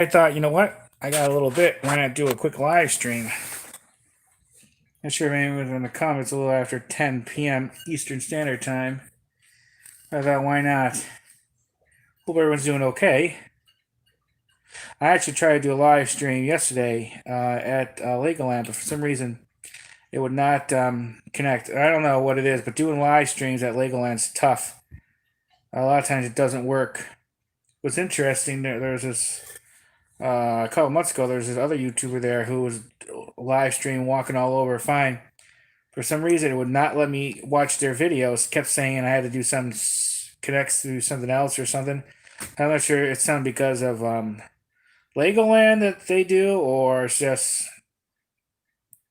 I thought, you know what? I got a little bit. Why not do a quick live stream? Not sure if anyone was in the comments a little after 10 p.m. Eastern Standard Time. I thought, why not? Hope everyone's doing okay. I actually tried to do a live stream yesterday at Legoland, but for some reason it would not connect. I don't know what it is, but doing live streams at Legoland's tough. A lot of times it doesn't work. What's interesting, there's this a couple months ago, there was this other YouTuber there who was live stream walking all over fine. For some reason, it would not let me watch their videos. It kept saying I had to do some connects to something else or something. I'm not sure it's something because of Legoland that they do, or it's just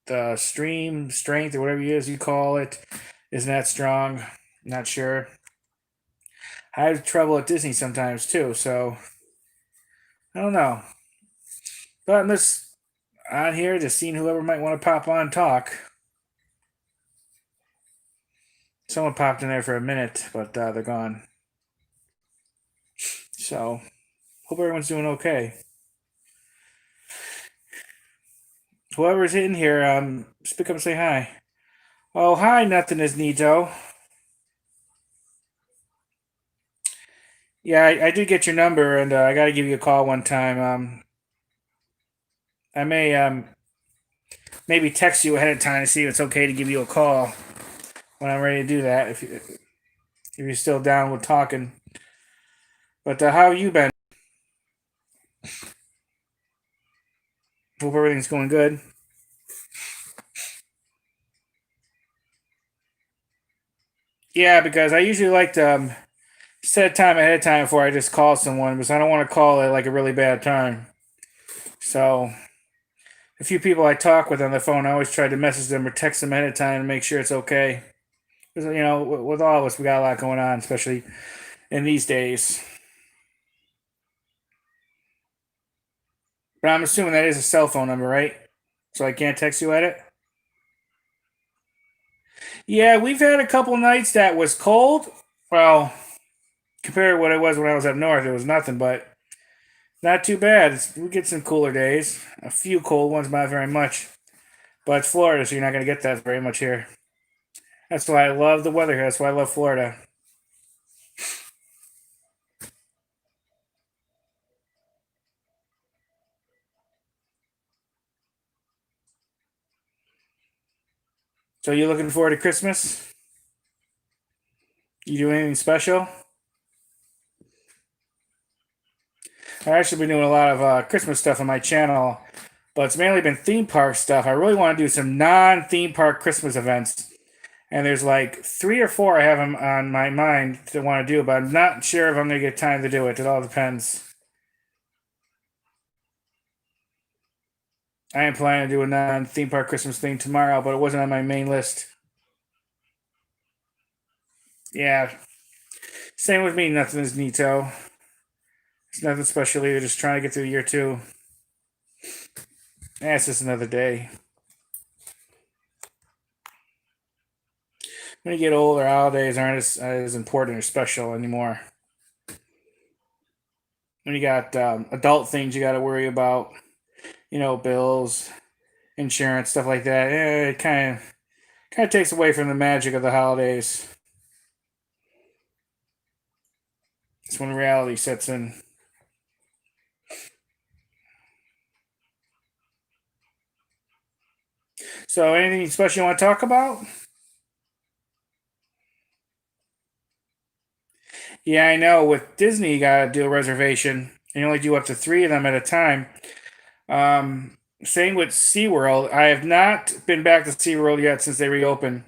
the stream strength or whatever it is you call it isn't that strong. Not sure. I have trouble at Disney sometimes too, so I don't know. But I'm just on here just seeing whoever might want to pop on and talk. Someone popped in there for a minute, but they're gone. So, hope everyone's doing okay. Whoever's in here, speak up and say hi. Oh, hi, nothing is Nito. Yeah, I did get your number, and I got to give you a call one time. I may maybe text you ahead of time to see if it's okay to give you a call when I'm ready to do that. If you're still down with talking, but how have you been? Hope everything's going good. Yeah, because I usually like to set a time ahead of time before I just call someone because I don't want to call at like a really bad time. So a few people I talk with on the phone, I always try to message them or text them ahead of time to make sure it's okay. Because, you know, with all of us, we got a lot going on, especially in these days. But I'm assuming that is a cell phone number, right? So I can't text you at it? Yeah, we've had a couple nights that was cold. Well, compared to what it was when I was up north, it was nothing, but not too bad. We get some cooler days. A few cold ones, not very much. But it's Florida, so you're not going to get that very much here. That's why I love the weather here. That's why I love Florida. So you looking forward to Christmas? You do anything special? I've actually been doing a lot of Christmas stuff on my channel, but it's mainly been theme park stuff. I really want to do some non-theme park Christmas events, and there's like three or four I have on my mind to want to do, but I'm not sure if I'm going to get time to do it. It all depends. I am planning to do a non-theme park Christmas thing tomorrow, but it wasn't on my main list. Yeah, same with me. Nothing is neato. It's nothing special either. Just trying to get through the year too. It's just another day. When you get older, holidays aren't as important or special anymore. When you got adult things you got to worry about, you know, bills, insurance, stuff like that. It kind of takes away from the magic of the holidays. It's when reality sets in. So, anything special you want to talk about? Yeah, I know. With Disney, you gotta do a reservation. And you only do up to three of them at a time. Same with SeaWorld. I have not been back to SeaWorld yet since they reopened.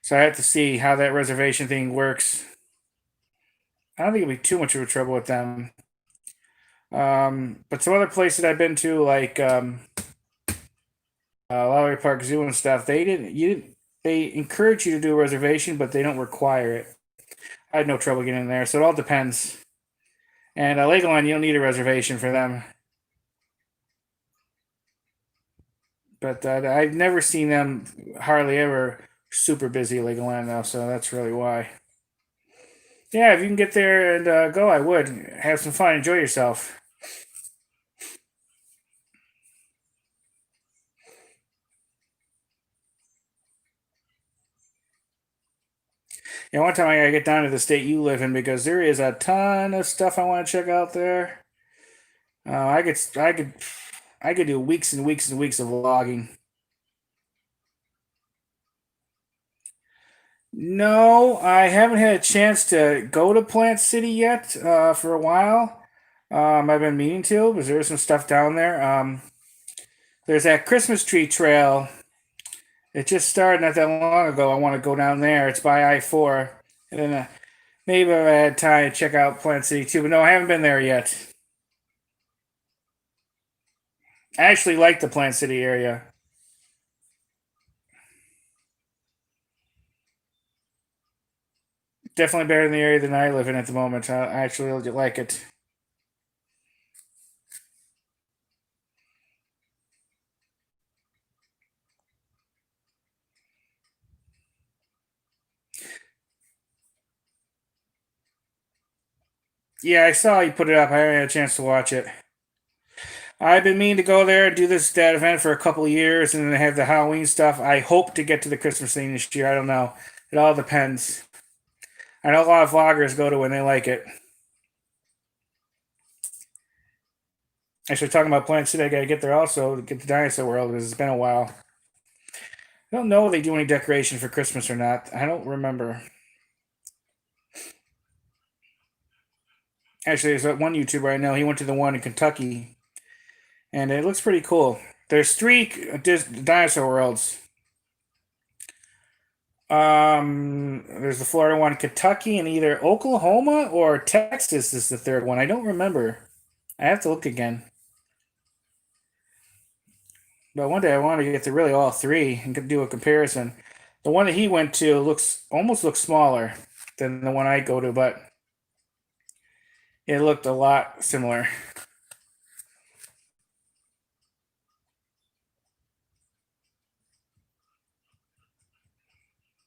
So I have to see how that reservation thing works. I don't think it'll be too much of a trouble with them. But some other places I've been to, like Lowry Park Zoo and stuff, they encourage you to do a reservation, but they don't require it. I had no trouble getting in there, so it all depends. And Legoland, you don't need a reservation for them. But I've never seen them hardly ever super busy at Legoland though, so that's really why. Yeah, if you can get there and go, I would have some fun, enjoy yourself. Yeah, one time I gotta get down to the state you live in because there is a ton of stuff I want to check out there. I could do weeks and weeks and weeks of vlogging. No, I haven't had a chance to go to Plant City yet for a while. I've been meaning to because there's some stuff down there. There's that Christmas tree trail. It just started not that long ago. I want to go down there. It's by I-4. And then maybe if I had time to check out Plant City too. But no, I haven't been there yet. I actually like the Plant City area. Definitely better than the area than I live in at the moment. I actually really like it. Yeah, I saw you put it up. I haven't had a chance to watch it. I've been meaning to go there and do that event for a couple of years, and then they have the Halloween stuff. I hope to get to the Christmas thing this year. I don't know. It all depends. I know a lot of vloggers go to when they like it. Actually, talking about Planet City, I gotta get there also to get to Dinosaur World because it's been a while. I don't know if they do any decoration for Christmas or not. I don't remember. Actually, there's that one YouTuber I know. He went to the one in Kentucky, and it looks pretty cool. There's three dinosaur worlds. There's the Florida one, Kentucky, and either Oklahoma or Texas is the third one. I don't remember. I have to look again. But one day I want to get to really all three and do a comparison. The one that he went to almost looks smaller than the one I go to, but it looked a lot similar.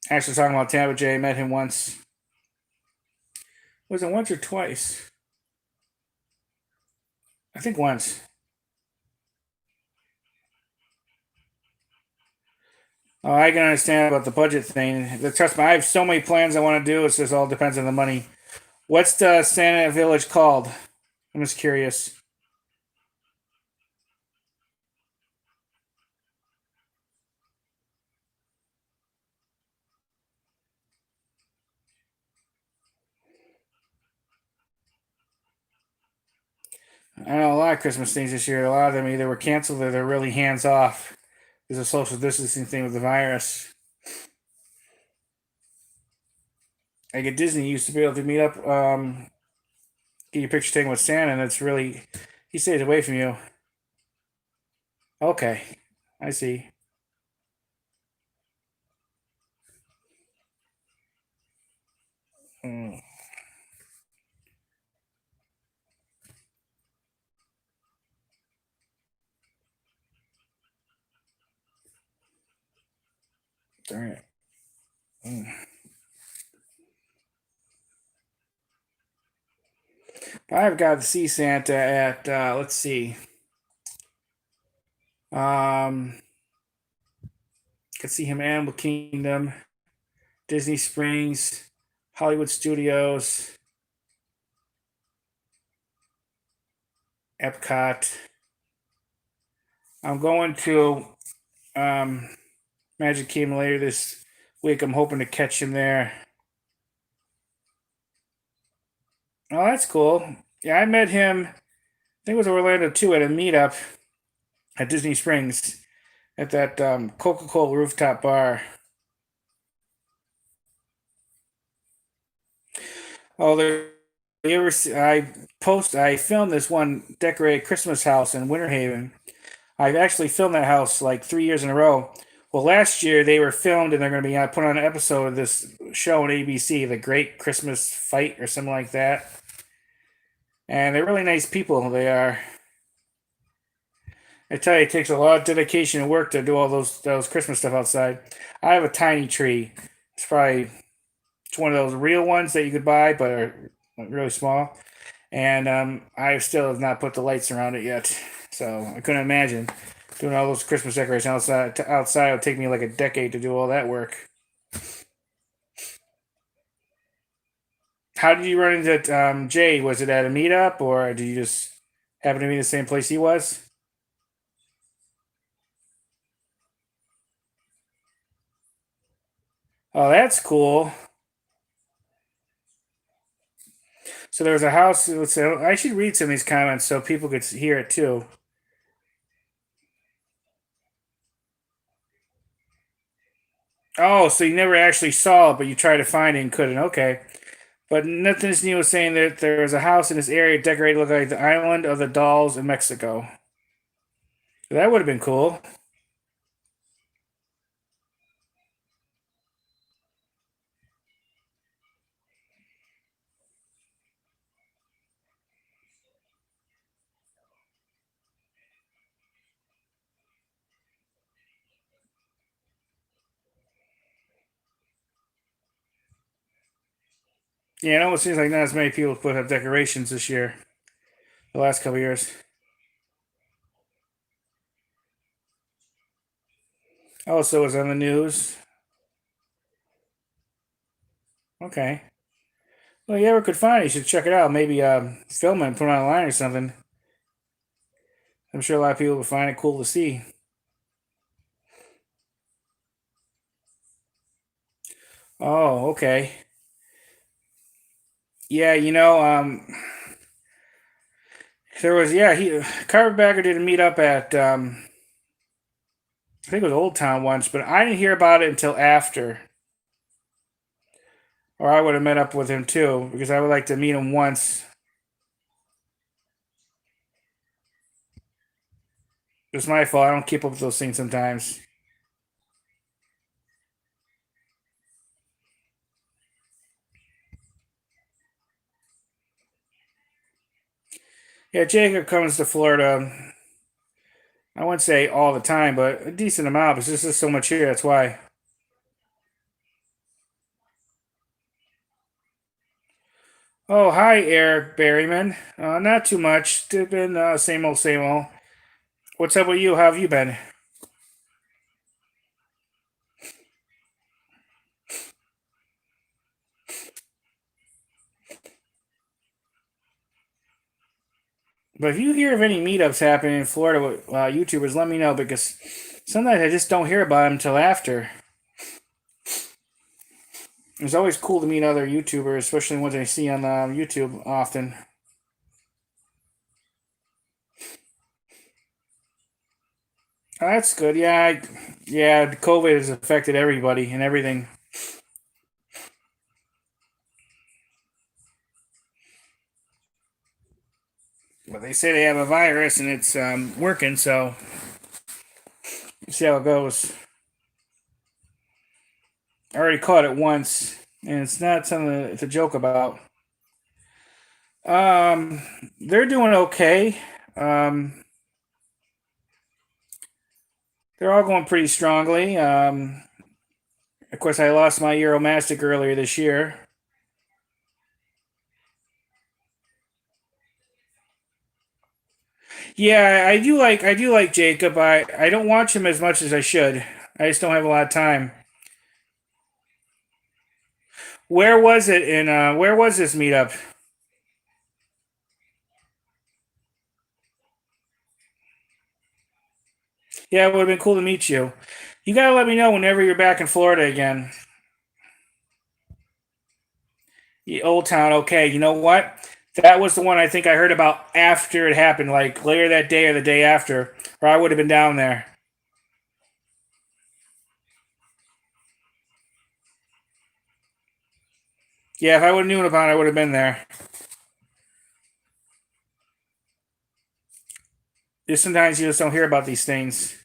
Actually, talking about Tampa J, met him once. Was it once or twice? I think once. Oh, I can understand about the budget thing. Trust me, I have so many plans I want to do. It just all depends on the money. What's the Santa Village called? I'm just curious. I know a lot of Christmas things this year. A lot of them either were canceled or they're really hands off. There's a social distancing thing with the virus. Like at Disney, you used to be able to meet up, get your picture taken with Santa, and it's really he stays away from you. Okay, I see. Mm, darn it. Mm. I've got to see Santa at let's see. Um, could see him Animal Kingdom, Disney Springs, Hollywood Studios, Epcot. I'm going to um, Magic Kingdom later this week. I'm hoping to catch him there. Oh, that's cool. Yeah, I met him. I think it was Orlando too at a meetup at Disney Springs at that Coca-Cola rooftop bar. Oh, there. You ever see, I filmed this one decorated Christmas house in Winter Haven. I've actually filmed that house like 3 years in a row. Well, last year they were filmed and they're going to be put on an episode of this show on ABC, The Great Christmas Fight or something like that. And they're really nice people. They are. I tell you, it takes a lot of dedication and work to do all those Christmas stuff outside. I have a tiny tree. It's one of those real ones that you could buy, but are like, really small. And I still have not put the lights around it yet. So I couldn't imagine doing all those Christmas decorations outside. Outside it would take me like a decade to do all that work. How did you run into Jay? Was it at a meetup, or did you just happen to be in the same place he was? Oh, that's cool. So there was a house. Let's say I should read some of these comments so people could hear it too. Oh, so you never actually saw it, but you tried to find it and couldn't. Okay. But Nothing's New was saying that there was a house in this area decorated look like the island of the dolls in Mexico. That would have been cool. Yeah, it almost seems like not as many people put up decorations this year, the last couple years. Oh, so it was on the news. Okay. Well, you ever could find it, you should check it out. Maybe film it and put it online or something. I'm sure a lot of people would find it cool to see. Oh, okay. Yeah, there was Carpetbagger did a meet up at I think it was Old Town once, but I didn't hear about it until after, or I would have met up with him too because I would like to meet him once. It's my fault. I don't keep up with those things sometimes. Yeah, Jacob comes to Florida. I wouldn't say all the time, but a decent amount. But there's just so much here. That's why. Oh, hi, Eric Berryman. Not too much. It's been same old, same old. What's up with you? How have you been? But if you hear of any meetups happening in Florida with YouTubers, let me know because sometimes I just don't hear about them until after. It's always cool to meet other YouTubers, especially ones I see on YouTube often. That's good. Yeah. COVID has affected everybody and everything. But they say they have a virus and it's working, so we'll see how it goes. I already caught it once, and it's not something to joke about. Um, they're doing okay. Um, they're all going pretty strongly. Of course, I lost my Euromastic earlier this year. Yeah, I do like Jacob. I don't watch him as much as I should. I just don't have a lot of time. Where was this meetup? Yeah, it would have been cool to meet you. You gotta let me know whenever you're back in Florida again. Old Town, okay. You know what? That was the one I think I heard about after it happened, like later that day or the day after, or I would have been down there. Yeah, if I would have known about it, I would have been there. Just sometimes you just don't hear about these things.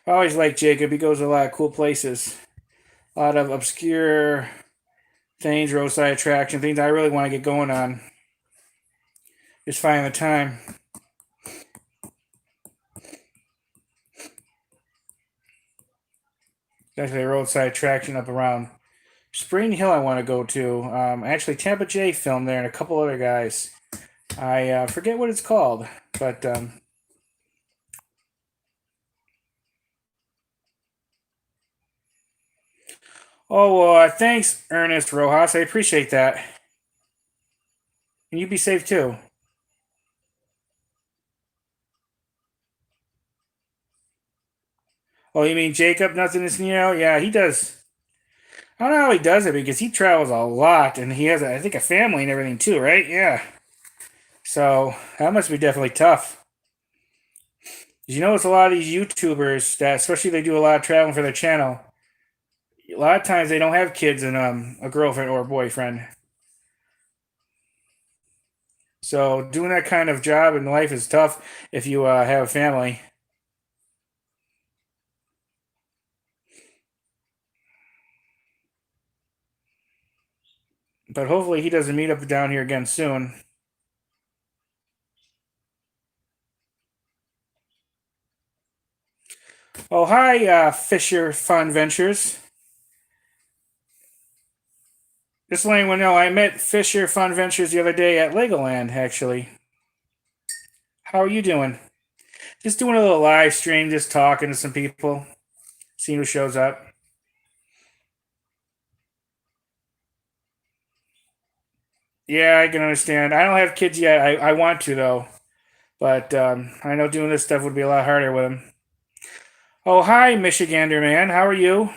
I always like Jacob. He goes to a lot of cool places, a lot of obscure things, roadside attraction things I really want to get going on. Just finding the time. Actually, a roadside attraction up around Spring Hill. I want to go to. Actually, Tampa J filmed there and a couple other guys. I forget what it's called, but Oh, well, thanks, Ernest Rojas. I appreciate that. And you be safe too. Oh, you mean Jacob? Nothing is, yeah, he does. I don't know how he does it because he travels a lot and he has, I think, a family and everything too, right? Yeah. So that must be definitely tough. You know, it's a lot of these YouTubers that, especially they do a lot of traveling for their channel. A lot of times they don't have kids and a girlfriend or a boyfriend. So doing that kind of job in life is tough if you have a family. But hopefully he doesn't meet up down here again soon. Oh, hi, Fisher Fun Ventures. Just letting you know, I met Fisher Fun Ventures the other day at Legoland, actually. How are you doing? Just doing a little live stream, just talking to some people, seeing who shows up. Yeah, I can understand. I don't have kids yet. I want to, though. But I know doing this stuff would be a lot harder with them. Oh, hi, Michigander man. How are you?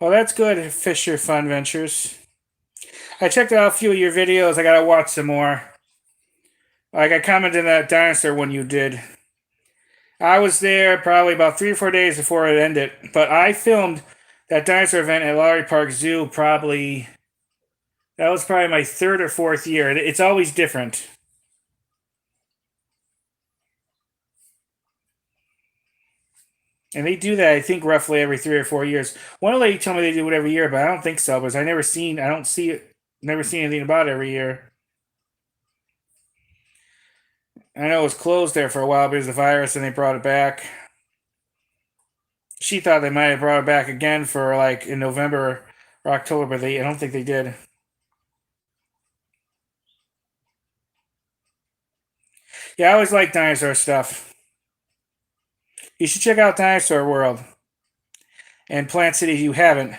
Well, that's good, Fisher Fun Ventures. I checked out a few of your videos. I gotta watch some more. Like I commented on that dinosaur one you did. I was there probably about 3 or 4 days before it ended, but I filmed that dinosaur event at Lowry Park Zoo probably. That was probably my third or fourth year. It's always different. And they do that, I think, roughly every 3 or 4 years. One lady told me they do it every year, but I don't think so because I don't see it, never seen anything about it every year. I know it was closed there for a while because of the virus, and they brought it back. She thought they might have brought it back again for like in November or October, but I don't think they did. Yeah, I always like dinosaur stuff. You should check out Dinosaur World and Plant City if you haven't.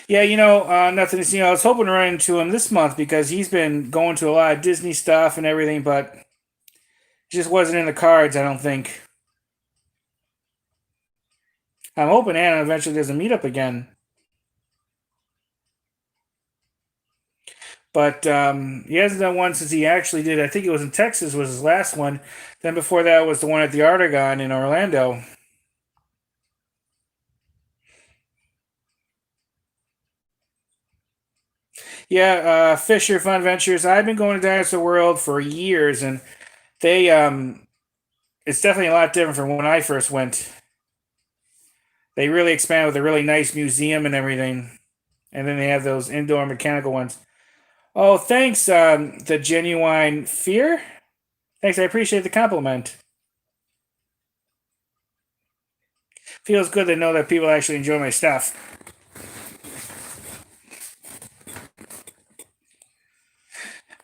Yeah, nothing to see. I was hoping to run into him this month because he's been going to a lot of Disney stuff and everything, but it just wasn't in the cards, I don't think. I'm hoping Anna eventually does a meetup again. But he hasn't done one since he actually did. I think it was in Texas was his last one. Then before that was the one at the Artagon in Orlando. Yeah, Fisher Fun Ventures. I've been going to Dinosaur World for years, and they it's definitely a lot different from when I first went. They really expanded with a really nice museum and everything, and then they have those indoor mechanical ones. Oh, thanks, the Genuine Fear. Thanks, I appreciate the compliment. Feels good to know that people actually enjoy my stuff.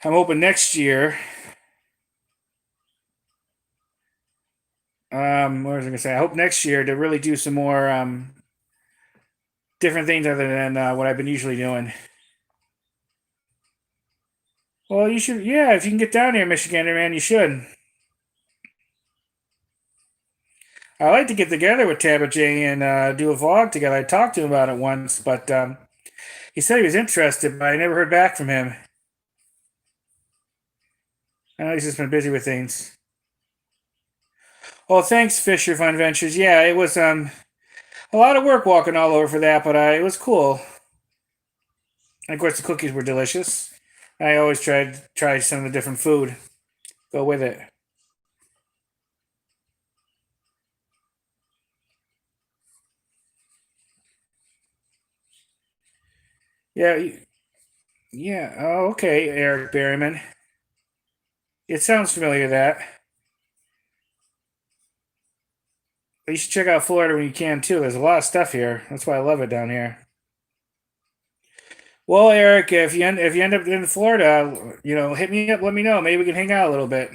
I'm hoping next year. What was I gonna say? I hope next year to really do some more different things other than what I've been usually doing. Well, you should. Yeah, if you can get down here, Michigander man, you should. I like to get together with Tabitha J and do a vlog together. I talked to him about it once, but he said he was interested, but I never heard back from him. I know he's just been busy with things. Oh, thanks, Fisher Fun Ventures. Yeah, it was a lot of work walking all over for that, but it was cool. And of course, the cookies were delicious. I always try some of the different food. Go with it. Yeah, yeah. Oh, okay, Eric Berryman. It sounds familiar. That you should check out Florida when you can too. There's a lot of stuff here. That's why I love it down here. Well, Eric, if you end up in Florida, hit me up. Let me know. Maybe we can hang out a little bit.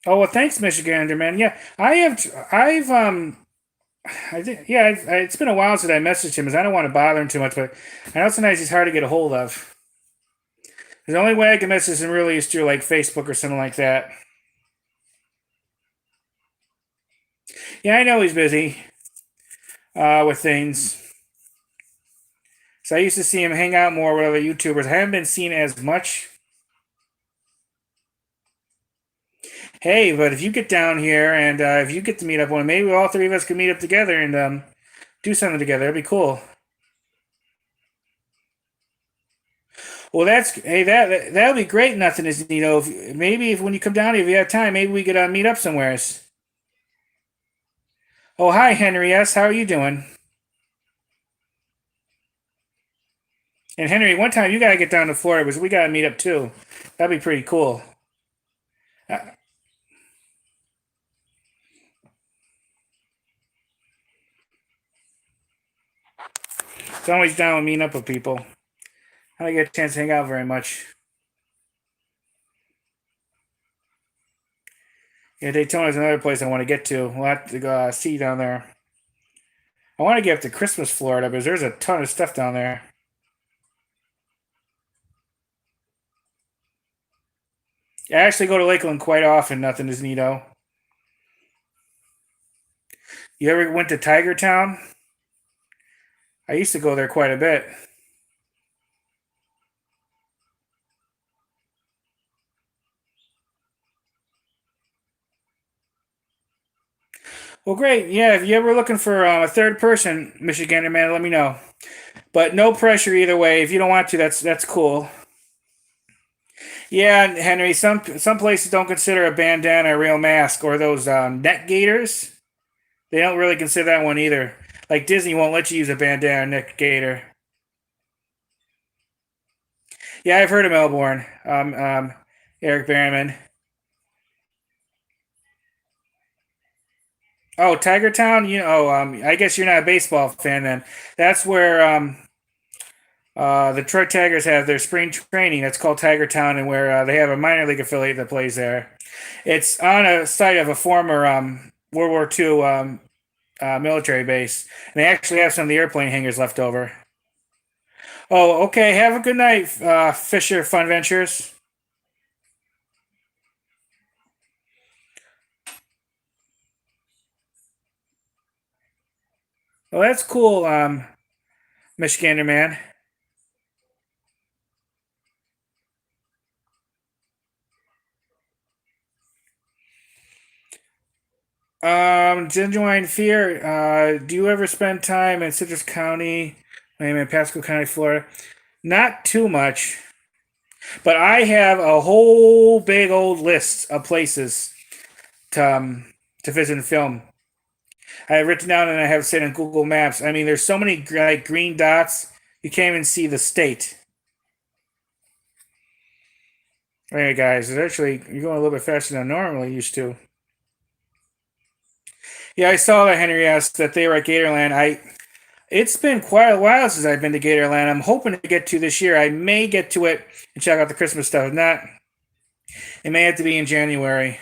Oh well, thanks, Michigander man. Yeah, I think yeah, it's been a while since I messaged him, because I don't want to bother him too much, but I know sometimes he's hard to get a hold of. The only way I can message him really is through like Facebook or something like that. Yeah, I know he's busy with things. So I used to see him hang out more with other YouTubers. I haven't been seen as much. Hey, but if you get down here and if you get to meet up one, maybe all three of us can meet up together and do something together. That'd be cool. Well, that's hey that'll be great. Nothing is if, maybe if when you come down here, if you have time, maybe we could meet up somewhere. Oh, hi Henry S. How are you doing? And Henry, one time you gotta get down to Florida because we gotta meet up too. That'd be pretty cool. Uh, It's always down with meeting up with people. I don't get a chance to hang out very much. Yeah, Daytona is another place I want to get to. We'll have to go see down there. I want to get up to Christmas, Florida, because there's a ton of stuff down there. I actually go to Lakeland quite often. Nothing is neato. You ever went to Tiger Town? I used to go there quite a bit. Well, great. Yeah, if you're ever looking for a third person, Michigander man, let me know. But no pressure either way. If you don't want to, that's cool. Yeah, Henry. Some places don't consider a bandana a real mask, or those neck gaiters. They don't really consider that one either. Like Disney won't let you use a bandana neck gaiter. Yeah, I've heard of Melbourne. Eric Berryman. Oh, Tiger Town. I guess you're not a baseball fan then. That's where the Detroit Tigers have their spring training. That's called Tiger Town, and where they have a minor league affiliate that plays there. It's on a site of a former World War II military base, and they actually have some of the airplane hangars left over. Oh, okay. Have a good night, Fisher Fun Ventures. Well, that's cool, Michigander man. Genuine fear. Do you ever spend time in Citrus County? I mean, Pasco County, Florida. Not too much, but I have a whole big old list of places to visit and film. I have written down and I have set in Google Maps. I mean, there's so many like green dots you can't even see the state. Hey guys, it's actually you're going a little bit faster than I normally used to. Yeah, I saw that Henry asked that they were at Gatorland. I It's been quite a while since I've been to Gatorland. I'm hoping to get to this year. I may get to it and check out the Christmas stuff. If not, it may have to be in January.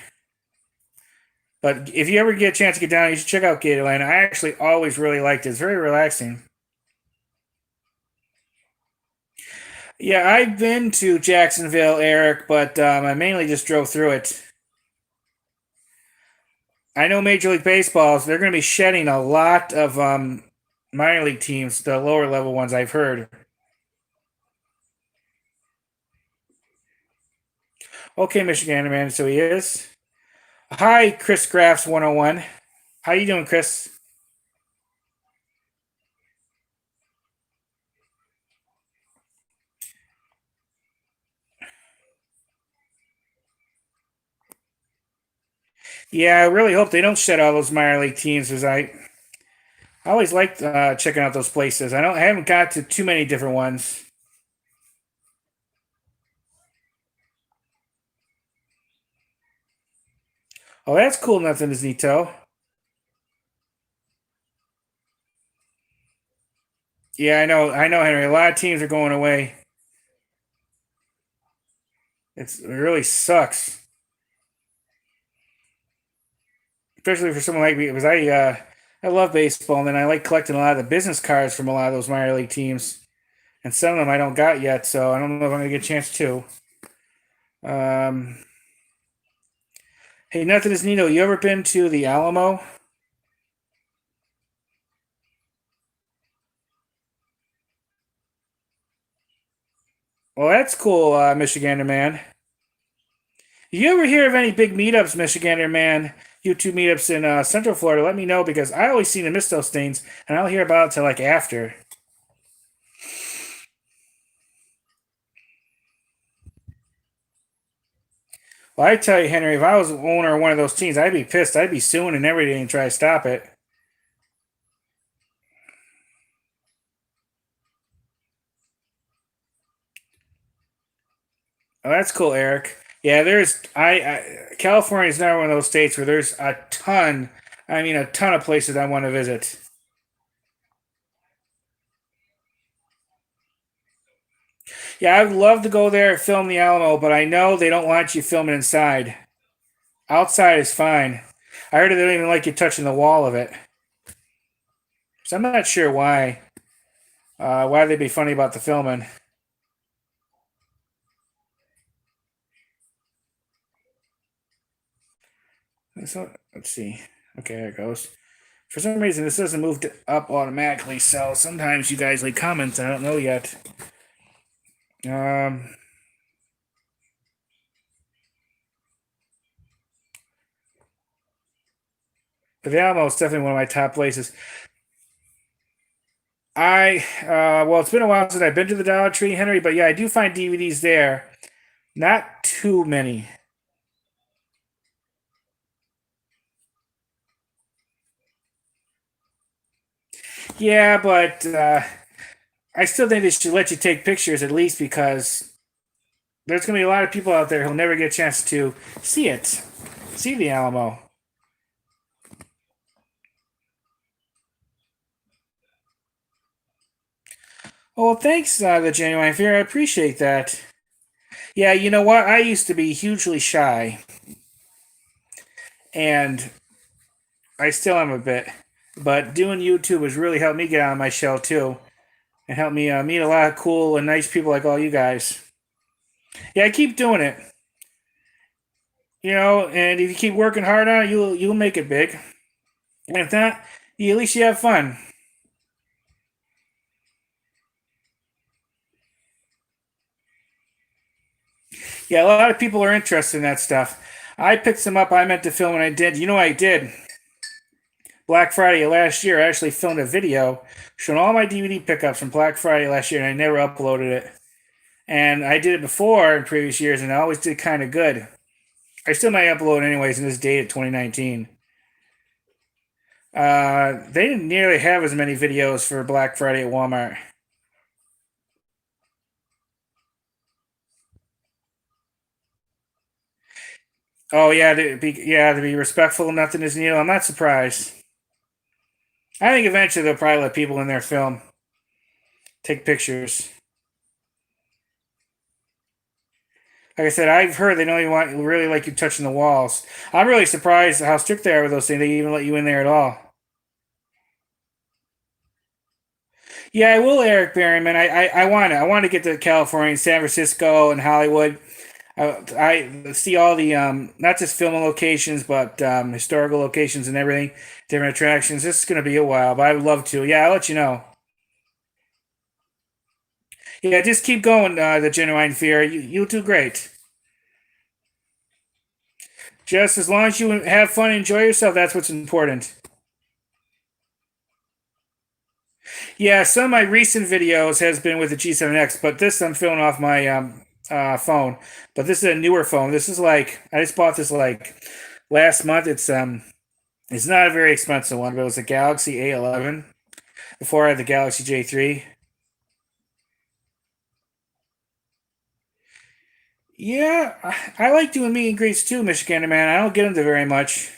But if you ever get a chance to get down, you should check out Gatorland. I actually always really liked it. It's very relaxing. Yeah, I've been to Jacksonville, Eric, but I mainly just drove through it. I know Major League Baseball, they're going to be shedding a lot of minor league teams, the lower level ones I've heard. Okay, Michigan man, so he is. Hi, Chris Graffs 101. How you doing, Chris? Yeah, I really hope they don't shed all those minor league teams, because I always liked checking out those places. I haven't got to too many different ones. Oh, that's cool. Nothing is Nito. Yeah, I know. I know, Henry. A lot of teams are going away. It really sucks, especially for someone like me, because I love baseball, and then I like collecting a lot of the business cards from a lot of those minor league teams, and some of them I don't got yet, so I don't know if I'm gonna get a chance to. Um, hey, nothing is Nito. You ever been to the Alamo? Well, that's cool, Michigander man. You ever hear of any big meetups, Michigander man? YouTube meetups in Central Florida? Let me know because I always seem to miss those things, and I'll hear about it till like after. Well, I tell you, Henry, if I was the owner of one of those teams, I'd be pissed. I'd be suing and everything and try to stop it. Oh, that's cool, Eric. Yeah, California is not one of those states where there's a ton. I mean, a ton of places I want to visit. Yeah, I'd love to go there and film the Alamo, but I know they don't want you filming inside. Outside is fine. I heard they don't even like you touching the wall of it. So I'm not sure why. Why they'd be funny about the filming. So let's see. Okay, there it goes. For some reason, this doesn't move up automatically, so sometimes you guys leave comments. I don't know yet. Um, but the Alamo is definitely one of my top places. Well, it's been a while since I've been to the Dollar Tree, Henry, but yeah, I do find DVDs there. Not too many. Yeah, but I still think they should let you take pictures at least because there's going to be a lot of people out there who'll never get a chance to see it, see the Alamo. Oh, well, thanks, the Genuine Fear. I appreciate that. Yeah, you know what? I used to be hugely shy, and I still am a bit. But doing YouTube has really helped me get out of my shell too, and helped me meet a lot of cool and nice people like all you guys. Yeah, I keep doing it. And if you keep working hard on it, you'll make it big. And if not, at least you have fun. Yeah, a lot of people are interested in that stuff. I picked some up. I meant to film, and I did. You know, what I did. Black Friday last year, I actually filmed a video showing all my DVD pickups from Black Friday last year, and I never uploaded it. And I did it before in previous years, and I always did kind of good. I still might upload anyways in this date of 2019. They didn't nearly have as many videos for Black Friday at Walmart. Oh yeah, to be respectful, nothing is new. I'm not surprised. I think eventually they'll probably let people in their film take pictures. Like I said, I've heard they don't even want really like you touching the walls. I'm really surprised how strict they are with those things. They even let you in there at all. Yeah, I will, Eric Berryman. I want to get to California, San Francisco, and Hollywood. I see all the not just film locations, but historical locations and everything, different attractions. This is going to be a while, but I would love to. Yeah, I'll let you know. Yeah, just keep going, the Genuine Fear. You'll do great. Just as long as you have fun and enjoy yourself, that's what's important. Yeah, some of my recent videos has been with the G7X, but this I'm filming off my phone. But this is a newer phone. This is like I just bought this like last month. It's not a very expensive one, but it was a Galaxy A11 before I had the Galaxy J3. Yeah, I like doing meet and greets too, Michigan man. I don't get into very much.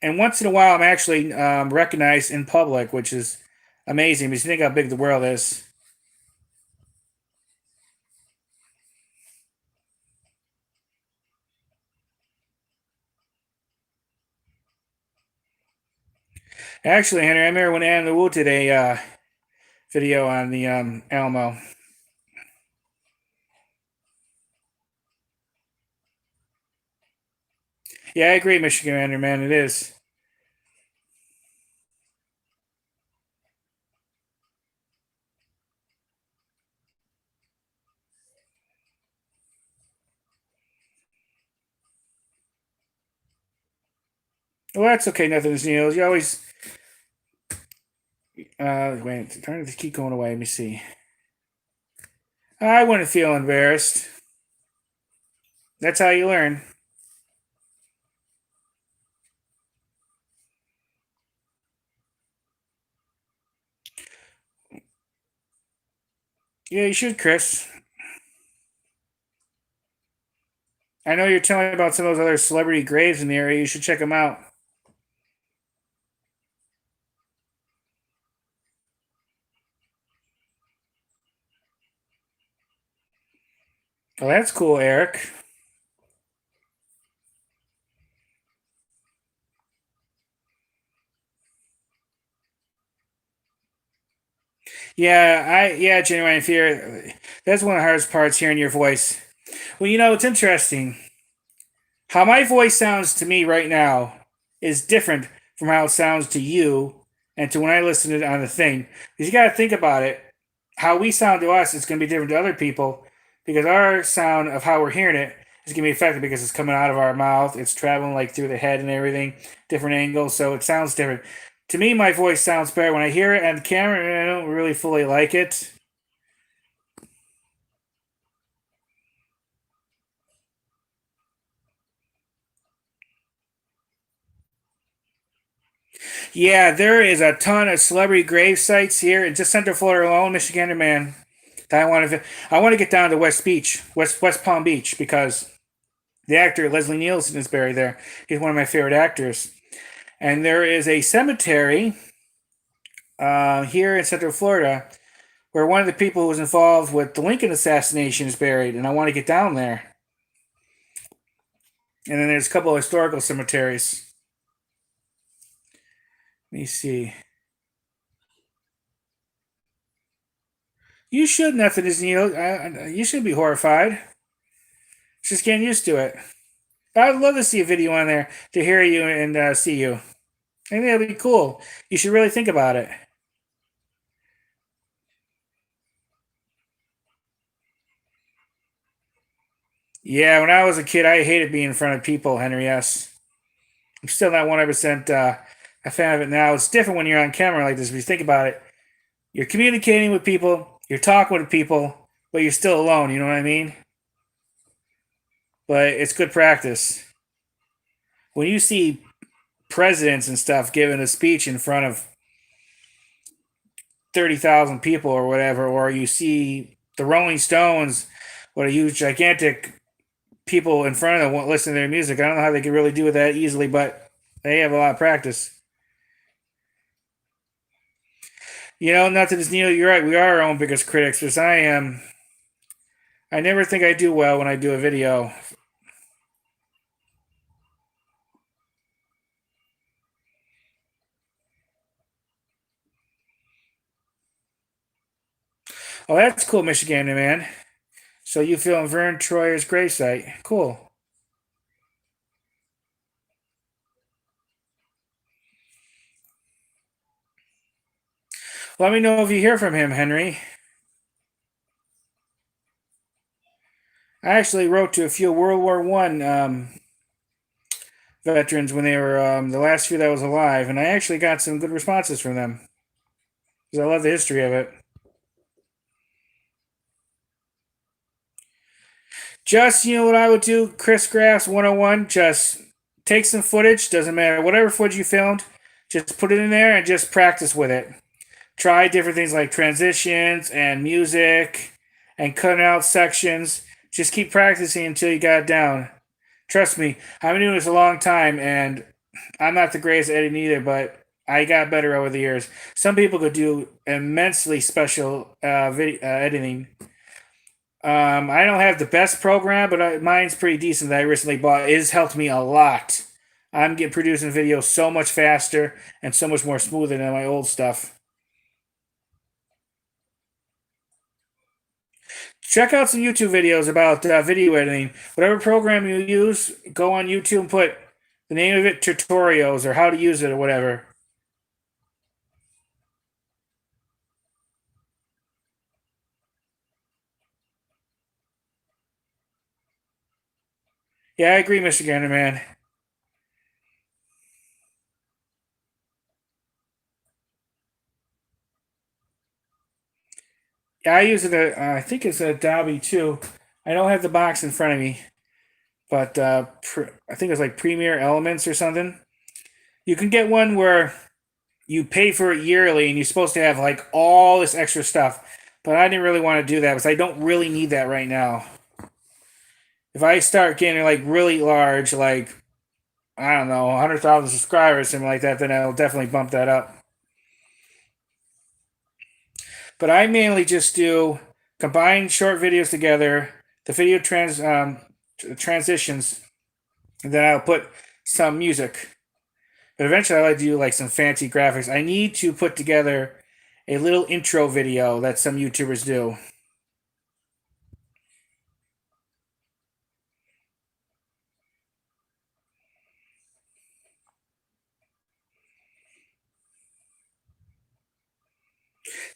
And once in a while, I'm actually recognized in public, which is amazing because you think how big the world is. Actually, Henry, I remember when Anna Wu did a video on the Alamo. Yeah, I agree, Michigan man. It is. Well, that's okay. Nothing is new. You always. Wait, turn to keep going away. Let me see. I wouldn't feel embarrassed. That's how you learn. Yeah, you should, Chris. I know you're telling me about some of those other celebrity graves in the area. You should check them out. Well, that's cool, Eric. Yeah, genuine fear. That's one of the hardest parts hearing your voice. Well, it's interesting. How my voice sounds to me right now is different from how it sounds to you and to when I listen to it on the thing. Because you got to think about it. How we sound to us is going to be different to other people because our sound of how we're hearing it is going to be affected because it's coming out of our mouth. It's traveling like through the head and everything, different angles. So it sounds different. To me, my voice sounds better when I hear it on the camera, and I don't really fully like it. Yeah, there is a ton of celebrity grave sites here in just Central Florida alone, Michigan, man. That I want to get down to West Beach, West Palm Beach, because the actor Leslie Nielsen is buried there. He's one of my favorite actors. And there is a cemetery here in Central Florida where one of the people who was involved with the Lincoln assassination is buried, and I want to get down there. And then there's a couple of historical cemeteries. Let me see. You should nothing is you should be horrified. Just getting used to it. I'd love to see a video on there to hear you and see you. I think that'd be cool. You should really think about it. Yeah, when I was a kid, I hated being in front of people, Henry S. I'm still not 100% a fan of it now. It's different when you're on camera like this. If you think about it, you're communicating with people, you're talking with people, but you're still alone. You know what I mean? But it's good practice. When you see presidents and stuff giving a speech in front of 30,000 people or whatever, or you see the Rolling Stones, what a huge, gigantic people in front of them won't listen to their music. I don't know how they can really do it that easily, but they have a lot of practice. Nothing is new. You're right. We are our own biggest critics. Because I am. I never think I do well when I do a video. Oh, that's cool, Michigan man. So you feel in Vern Troyer's gravesite? Cool. Let me know if you hear from him, Henry. I actually wrote to a few World War One veterans when they were the last few that was alive, and I actually got some good responses from them because I love the history of it. Just, what I would do, Chris Graff's 101, just take some footage, doesn't matter, whatever footage you filmed, just put it in there and just practice with it. Try different things like transitions and music and cutting out sections. Just keep practicing until you got it down. Trust me, I've been doing this a long time, and I'm not the greatest at editing either, but I got better over the years. Some people could do immensely special editing. I don't have the best program, but mine's pretty decent that I recently bought. It has helped me a lot. I'm getting producing videos so much faster and so much more smoother than my old stuff. Check out some YouTube videos about video editing. Whatever program you use, go on YouTube and put the name of it, tutorials, or how to use it, or whatever. Yeah, I agree, Mr. Gander Man. Yeah, I use it. I think it's a Adobe too. I don't have the box in front of me, but I think it's like Premiere Elements or something. You can get one where you pay for it yearly, and you're supposed to have like all this extra stuff. But I didn't really want to do that because I don't really need that right now. If I start getting like really large, like I don't know, 100,000 subscribers, something like that, then I'll definitely bump that up. But I mainly just do combine short videos together, the video transitions, and then I'll put some music. But eventually, I like to do like some fancy graphics. I need to put together a little intro video that some YouTubers do.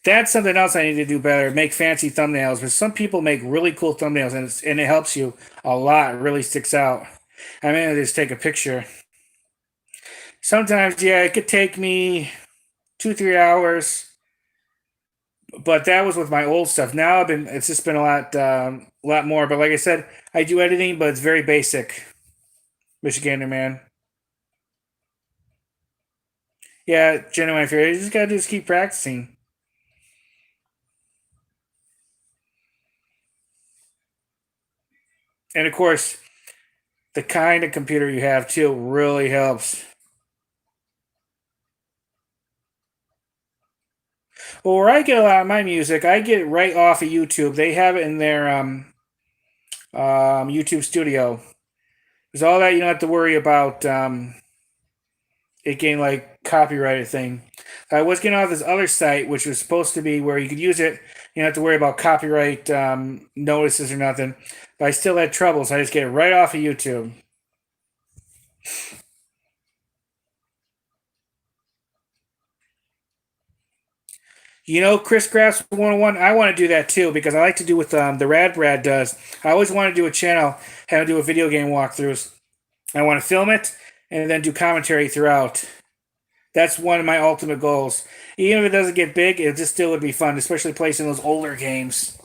That's something else I need to do better. Make fancy thumbnails. But some people make really cool thumbnails, and it helps you a lot. It really sticks out. I mean, I just take a picture. Sometimes, yeah, it could take me 2 3 hours, but that was with my old stuff. Now it's just been a lot more. But like I said, I do editing, but it's very basic. Michigander man. Yeah, genuine fear. You just gotta just keep practicing. And of course, the kind of computer you have too really helps. Well, where I get a lot of my music, I get it right off of YouTube. They have it in their YouTube Studio. There's all that you don't have to worry about it getting like copyrighted thing. I was getting off this other site, which was supposed to be where you could use it. You don't have to worry about copyright notices or nothing. But I still had trouble, so I just get it right off of YouTube. You know, Chris Crafts 101, I want to do that too because I like to do what the Rad Brad does. I always want to do a channel, have him do a video game walkthroughs. I want to film it and then do commentary throughout. That's one of my ultimate goals. Even if it doesn't get big, it just still would be fun, especially placing those older games.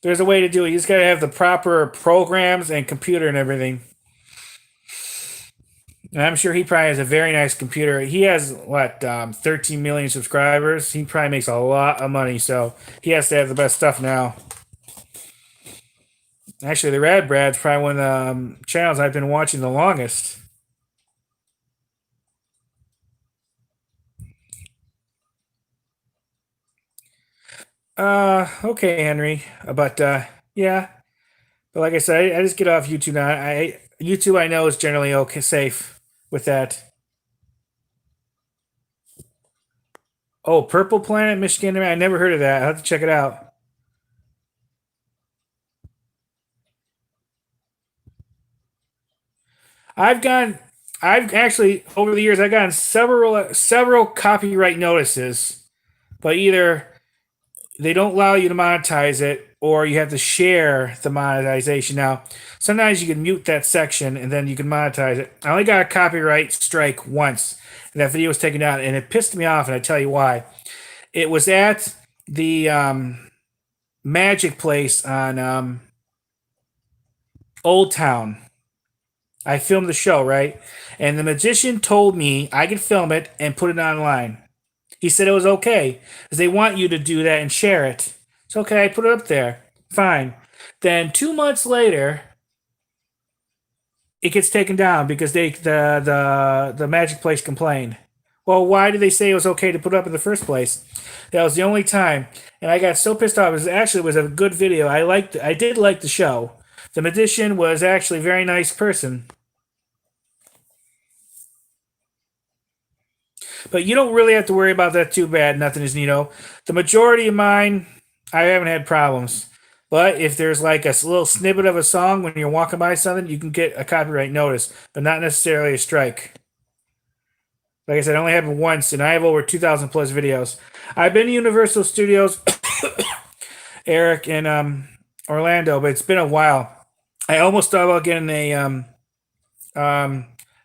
There's a way to do it. You just gotta have the proper programs and computer and everything. And I'm sure he probably has a very nice computer. He has what 13 million subscribers. He probably makes a lot of money, so he has to have the best stuff now. Actually, the Rad Brad's probably one of the channels I've been watching the longest. Okay, Henry, but yeah. But like I said, I just get off YouTube now. YouTube I know is generally okay, safe with that. Oh, Purple Planet, Michigan. I never heard of that. I will have to check it out. I've gotten, I've actually over the years I've gotten several copyright notices, but either they don't allow you to monetize it or you have to share the monetization. Now, sometimes you can mute that section and then you can monetize it. I only got a copyright strike once, and that video was taken down, and it pissed me off, and I tell you why. It was at the Magic Place on Old Town. I filmed the show, right? And the magician told me I could film it and put it online. He said it was okay because they want you to do that and share it. It's okay. I put it up there. Fine. Then 2 months later, it gets taken down because the magic place complained. Well, why did they say it was okay to put up in the first place? That was the only time, and I got so pissed off. It was a good video. I did like the show. The magician was actually a very nice person. But you don't really have to worry about that too bad. Nothing is neato. The majority of mine, I haven't had problems. But if there's like a little snippet of a song when you're walking by something, you can get a copyright notice, but not necessarily a strike. Like I said, it only happened once, and I have over 2,000 plus videos. I've been to Universal Studios, Eric, in Orlando, but it's been a while. I almost thought about getting an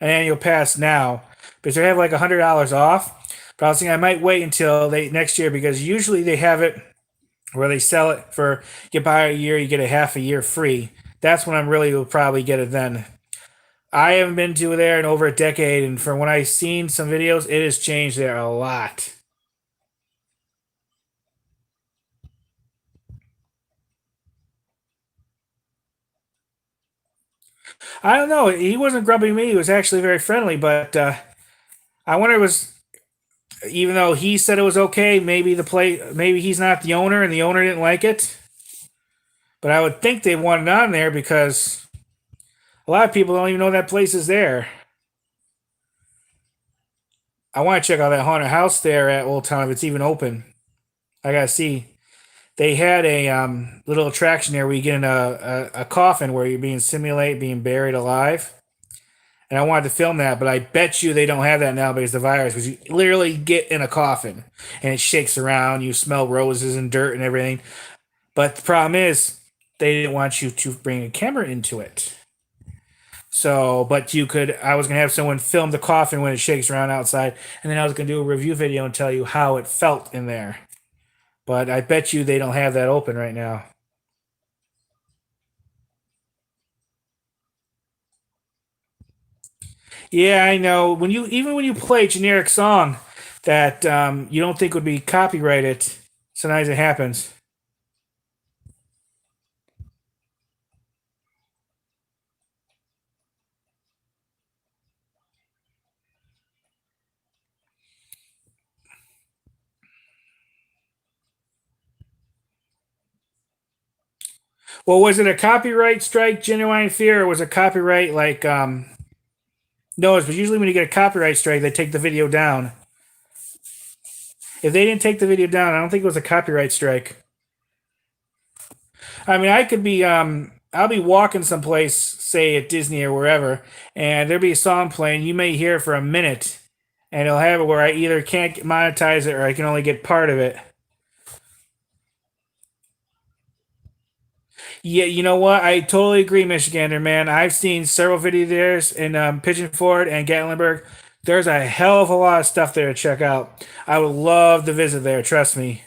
annual pass now because they have like $100 off. But I was thinking I might wait until next year because usually they have it where they sell it for you buy a year, you get a half a year free. That's when I'm really will probably get it then. I haven't been to there in over a decade, and from when I've seen some videos, it has changed there a lot. I don't know. He wasn't grumpy me. He was actually very friendly, but I wonder it was even though he said it was okay. Maybe he's not the owner, and the owner didn't like it. But I would think they want it on there because a lot of people don't even know that place is there. I want to check out that haunted house there at Old Town if it's even open. I gotta see. They had a little attraction there where you get in a coffin where you're being simulated being buried alive. And I wanted to film that, but I bet you they don't have that now because the virus. Because you literally get in a coffin and it shakes around. You smell roses and dirt and everything. But the problem is they didn't want you to bring a camera into it. So, but you could. I was gonna have someone film the coffin when it shakes around outside, and then I was gonna do a review video and tell you how it felt in there. But I bet you they don't have that open right now. Yeah, I know. When you play a generic song that you don't think would be copyrighted, sometimes it happens. Well, was it a copyright strike, genuine fear, or was it copyright like no? But usually when you get a copyright strike, they take the video down. If they didn't take the video down, I don't think it was a copyright strike. I mean, I could be I'll be walking someplace, say at Disney or wherever, and there'll be a song playing. You may hear it for a minute, and it'll have it where I either can't monetize it or I can only get part of it. Yeah, you know what? I totally agree, Michigander, man. I've seen several videos there in Pigeon Forge and Gatlinburg. There's a hell of a lot of stuff there to check out. I would love to visit there, trust me.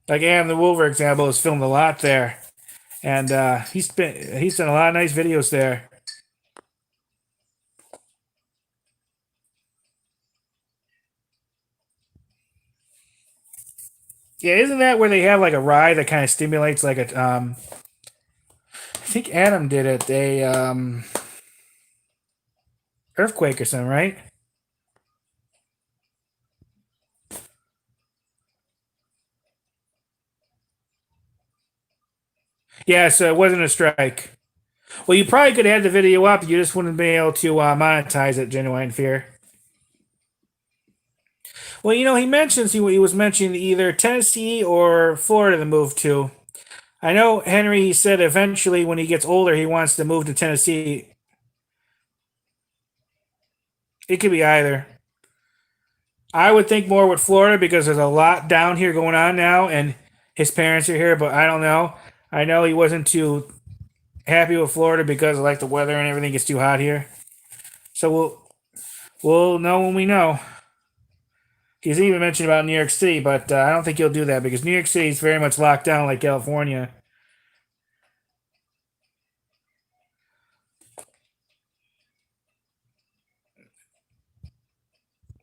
Like Adam the Wolver example has filmed a lot there. And he's done a lot of nice videos there. Yeah, isn't that where they have like a ride that kind of stimulates like a I think Adam did it, a earthquake or something, right? Yeah, so it wasn't a strike. Well, you probably could have the video up. You just wouldn't be able to monetize it. Genuine fear. Well, he mentions he was mentioning either Tennessee or Florida to move to. I know Henry. He said eventually when he gets older, he wants to move to Tennessee. It could be either. I would think more with Florida because there's a lot down here going on now, and his parents are here. But I don't know. I know he wasn't too happy with Florida because of like the weather and everything gets too hot here. So we'll know when we know. He's even mentioned about New York City, but I don't think he'll do that because New York City is very much locked down like California.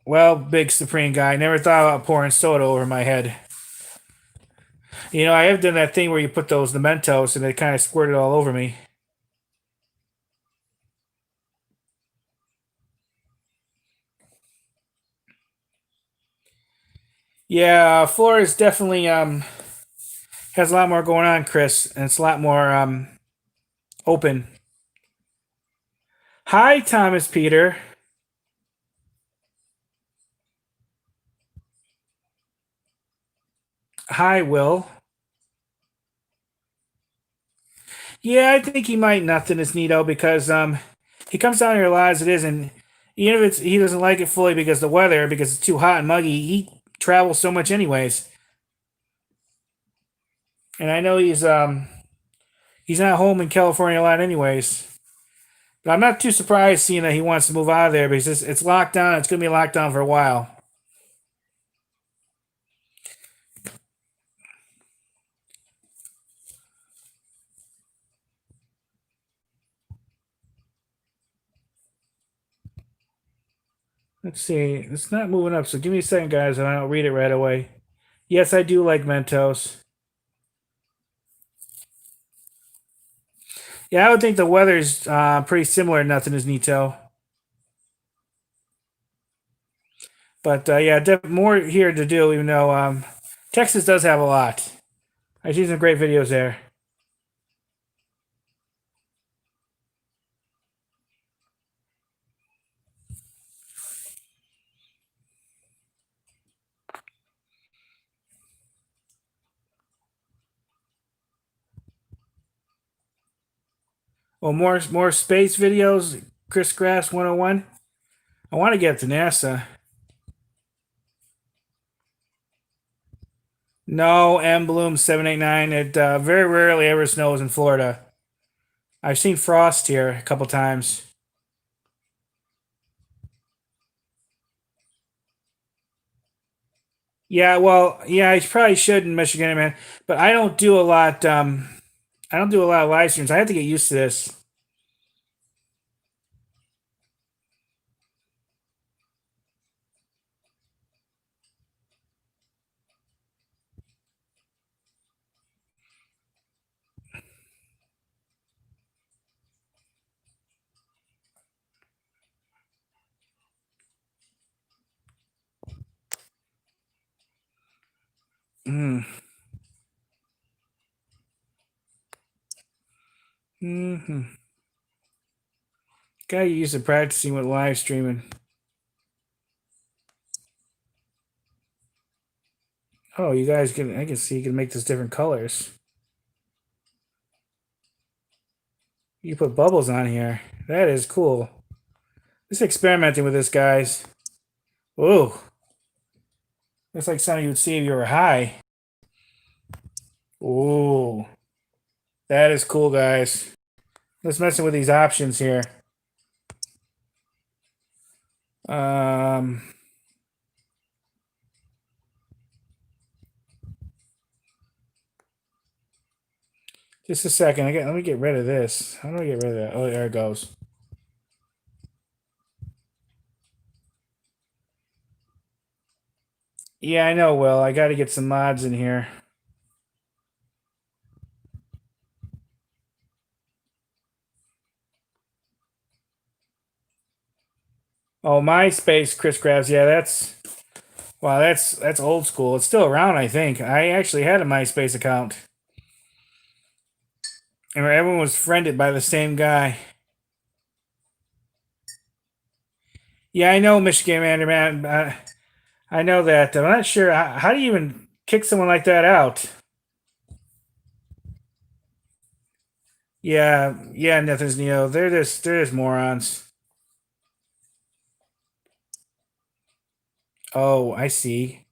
Well, big Supreme guy, never thought about pouring soda over my head. You know, I have done that thing where you put the Mentos and they kind of squirted all over me. Yeah, Florida is definitely has a lot more going on, Chris, and it's a lot more open. Hi, Thomas Peter. Hi, Will. Yeah, I think he might nothing is neato because he comes down here a lot as it is, and even if it's he doesn't like it fully because of the weather, because it's too hot and muggy, he travels so much anyways. And I know he's not home in California a lot anyways. But I'm not too surprised seeing that he wants to move out of there because it's locked down. It's gonna be locked down for a while. Let's see. It's not moving up, so give me a second, guys, and I'll read it right away. Yes, I do like Mentos. Yeah, I would think the weather's pretty similar. Nothing is Nito, but yeah, more here to do. Even though Texas does have a lot. I see some great videos there. Well, more space videos. Chris Grass 101. I want to get to NASA. No, M Bloom 789. It very rarely ever snows in Florida. I've seen frost here a couple times. Yeah, well, yeah, I probably should in Michigan, man. But I don't do a lot. I don't do a lot of live streams. I have to get used to this. Mm. Hmm. Gotta get used to practicing with live streaming. Oh, you guys can. I can see you can make this different colors. You put bubbles on here. That is cool. Just experimenting with this, guys. Ooh, looks like something you would see if you were high. Ooh, that is cool, guys. Let's messing with these options here. Um, just a second. Let me get rid of this. How do I get rid of that? Oh, there it goes. Yeah, I know. Will I got to get some mods in here. Oh, MySpace, Chris Krabs. Yeah, that's wow. That's old school. It's still around, I think. I actually had a MySpace account, and everyone was friended by the same guy. Yeah, I know, Michigan man. I know that. I'm not sure. How do you even kick someone like that out? Yeah, yeah, nothing's Neo. They're just morons. Oh, I see.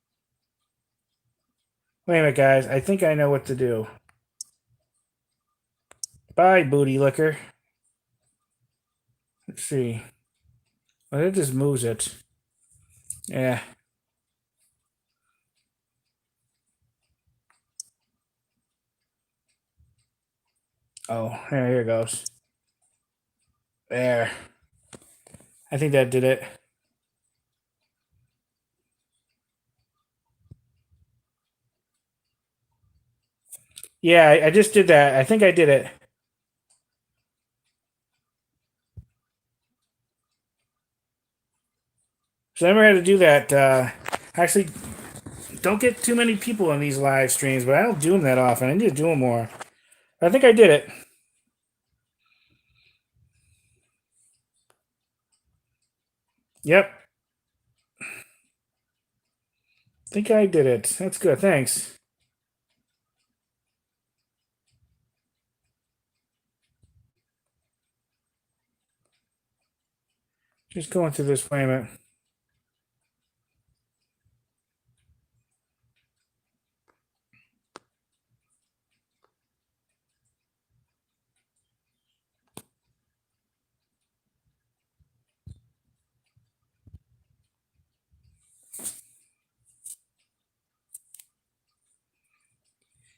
Wait a minute, guys. I think I know what to do. Bye, booty licker. Let's see. Well, it just moves it. Yeah. Oh, here it goes. There. I think that did it. Yeah, I just did that. I think I did it. So I never had to do that. Actually, don't get too many people on these live streams, but I don't do them that often. I need to do them more. I think I did it. Yep, I think I did it. That's good. Thanks. Just going through this. Wait a minute.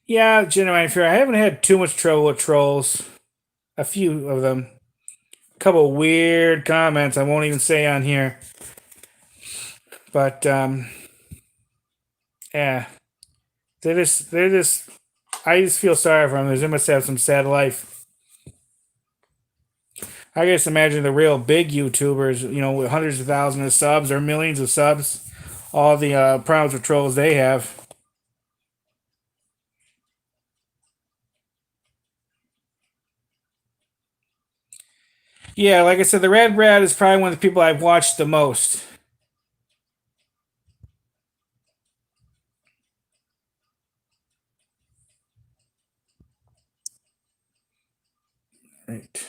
Yeah, genuine fear. I haven't had too much trouble with trolls. A few of them. A couple weird comments I won't even say on here. But yeah, they're just. I just feel sorry for them. They must have some sad life. I just imagine the real big YouTubers, with hundreds of thousands of subs or millions of subs, all the problems with trolls they have. Yeah, like I said, the Red Rat is probably one of the people I've watched the most. Right.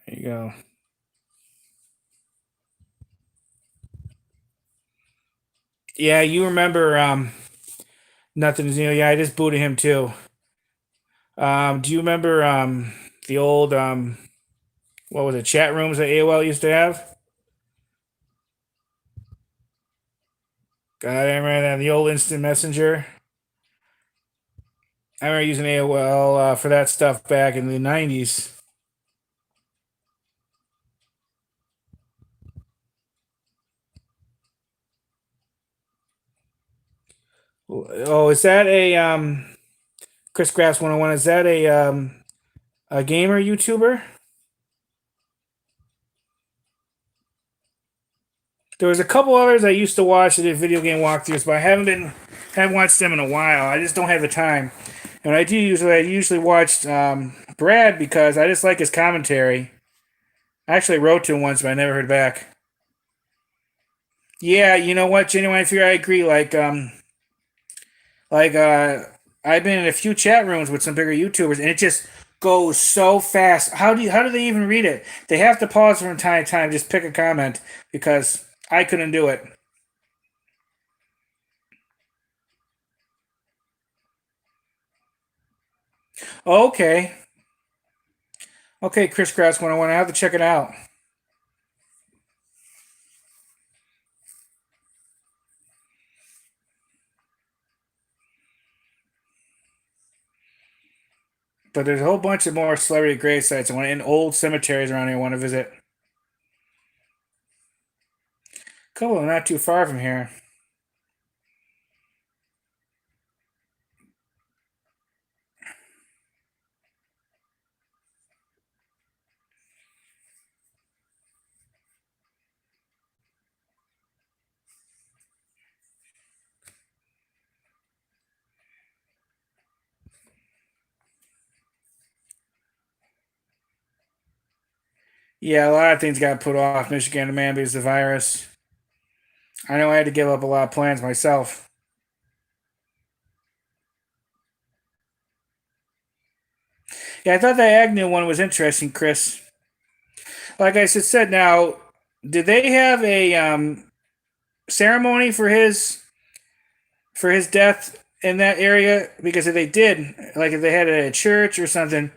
There you go. Yeah, you remember Nothing is new. Yeah, I just booted him too. Do you remember the old what was it, chat rooms that AOL used to have? God, I remember that the old instant messenger. I remember using AOL for that stuff back in the '90s. Oh, is that a Chris Grass 101? Is that a gamer YouTuber? There was a couple others I used to watch that did video game walkthroughs, but I haven't watched them in a while. I just don't have the time. And I usually watched Brad because I just like his commentary. I actually wrote to him once, but I never heard back. Yeah, you know what, Genuine Fear, I agree. Like I've been in a few chat rooms with some bigger YouTubers, and it just goes so fast. How do they even read it? They have to pause from time to time, just pick a comment because I couldn't do it. Okay, okay, Chris Kraus 101. I have to check it out. But there's a whole bunch of more celebrity grave sites. I want in old cemeteries around here. I want to visit. A couple of them not too far from here. Yeah, a lot of things got put off. Michigan man because of the virus. I know I had to give up a lot of plans myself. Yeah, I thought that Agnew one was interesting, Chris. Like I said, now, did they have a ceremony for his death in that area? Because if they did, like if they had it at a church or something,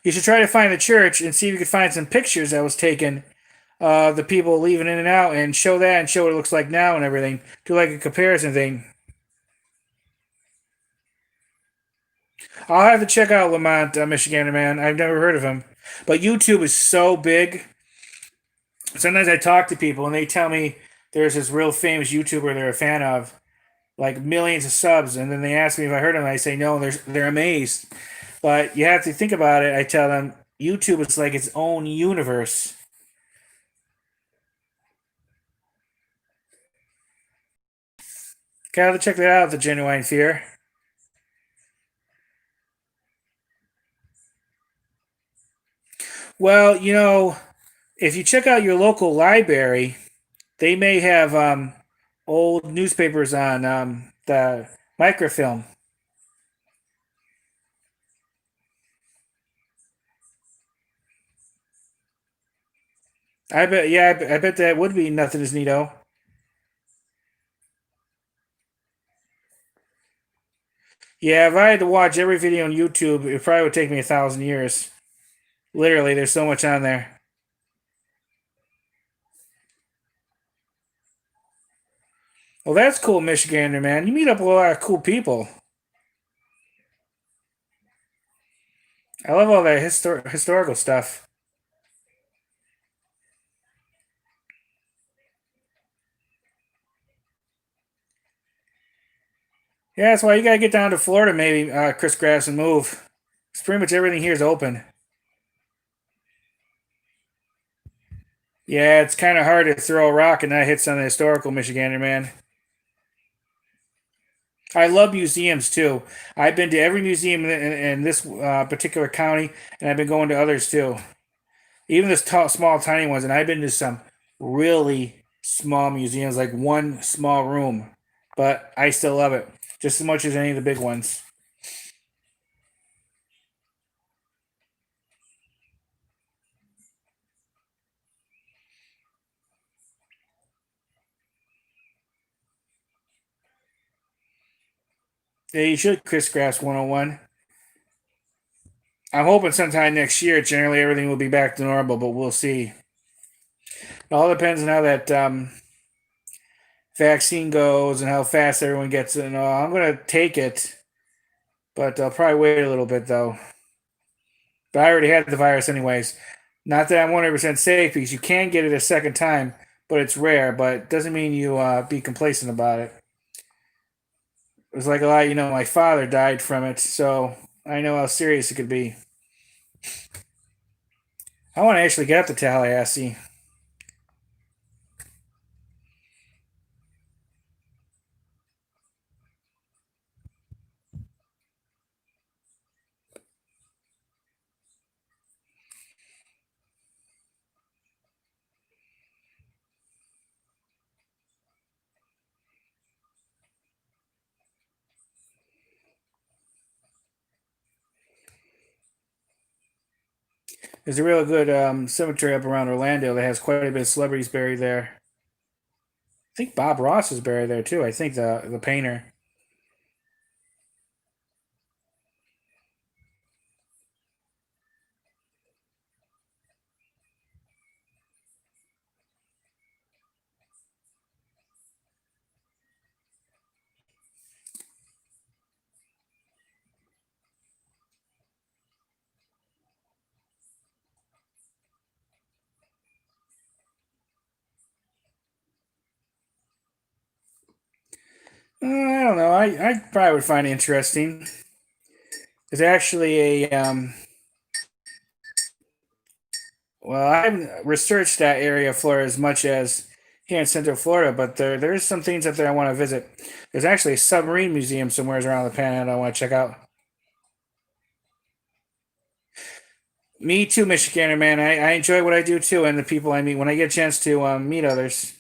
you should try to find the church and see if you could find some pictures that was taken of the people leaving in and out, and show that and show what it looks like now and everything. Do like a comparison thing. I'll have to check out Lamont, Michigander man. I've never heard of him, but YouTube is so big. Sometimes I talk to people and they tell me there's this real famous YouTuber they're a fan of, like millions of subs, and then they ask me if I heard him. And I say no, and they're amazed. But you have to think about it. I tell them YouTube is like its own universe. Gotta check that out. The Genuine Fear. Well, if you check out your local library, they may have old newspapers on the microfilm. I bet, yeah, I bet that would be nothing as neato. Yeah, if I had to watch every video on YouTube, it probably would take me 1,000 years. Literally, there's so much on there. Well, that's cool, Michigander, man. You meet up with a lot of cool people. I love all that historical stuff. Yeah, that's why you gotta get down to Florida, maybe, Chris Grass, and move. It's pretty much everything here is open. Yeah, it's kind of hard to throw a rock and not hit something historical, Michigander, man. I love museums too. I've been to every museum in this particular county, and I've been going to others too. Even this small, tiny ones, and I've been to some really small museums, like one small room. But I still love it just as much as any of the big ones. Yeah, you should crisscross 101. I'm hoping sometime next year. Generally, everything will be back to normal, but we'll see. It all depends on how that vaccine goes and how fast everyone gets it. And I'm gonna take it, but I'll probably wait a little bit though. But I already had the virus anyways. Not that I'm 100% safe because you can get it a second time, but it's rare. But it doesn't mean you be complacent about it. It was like a lot. My father died from it, so I know how serious it could be. I want to actually get to Tallahassee. There's a real good cemetery up around Orlando that has quite a bit of celebrities buried there. I think Bob Ross is buried there too. I think the painter. I don't know. I probably would find it interesting. There's actually a well, I haven't researched that area of Florida as much as here in Central Florida, but there's some things up there I want to visit. There's actually a submarine museum somewhere around the panhandle I want to check out. Me too, Michigander, man. I enjoy what I do too, and the people I meet when I get a chance to meet others.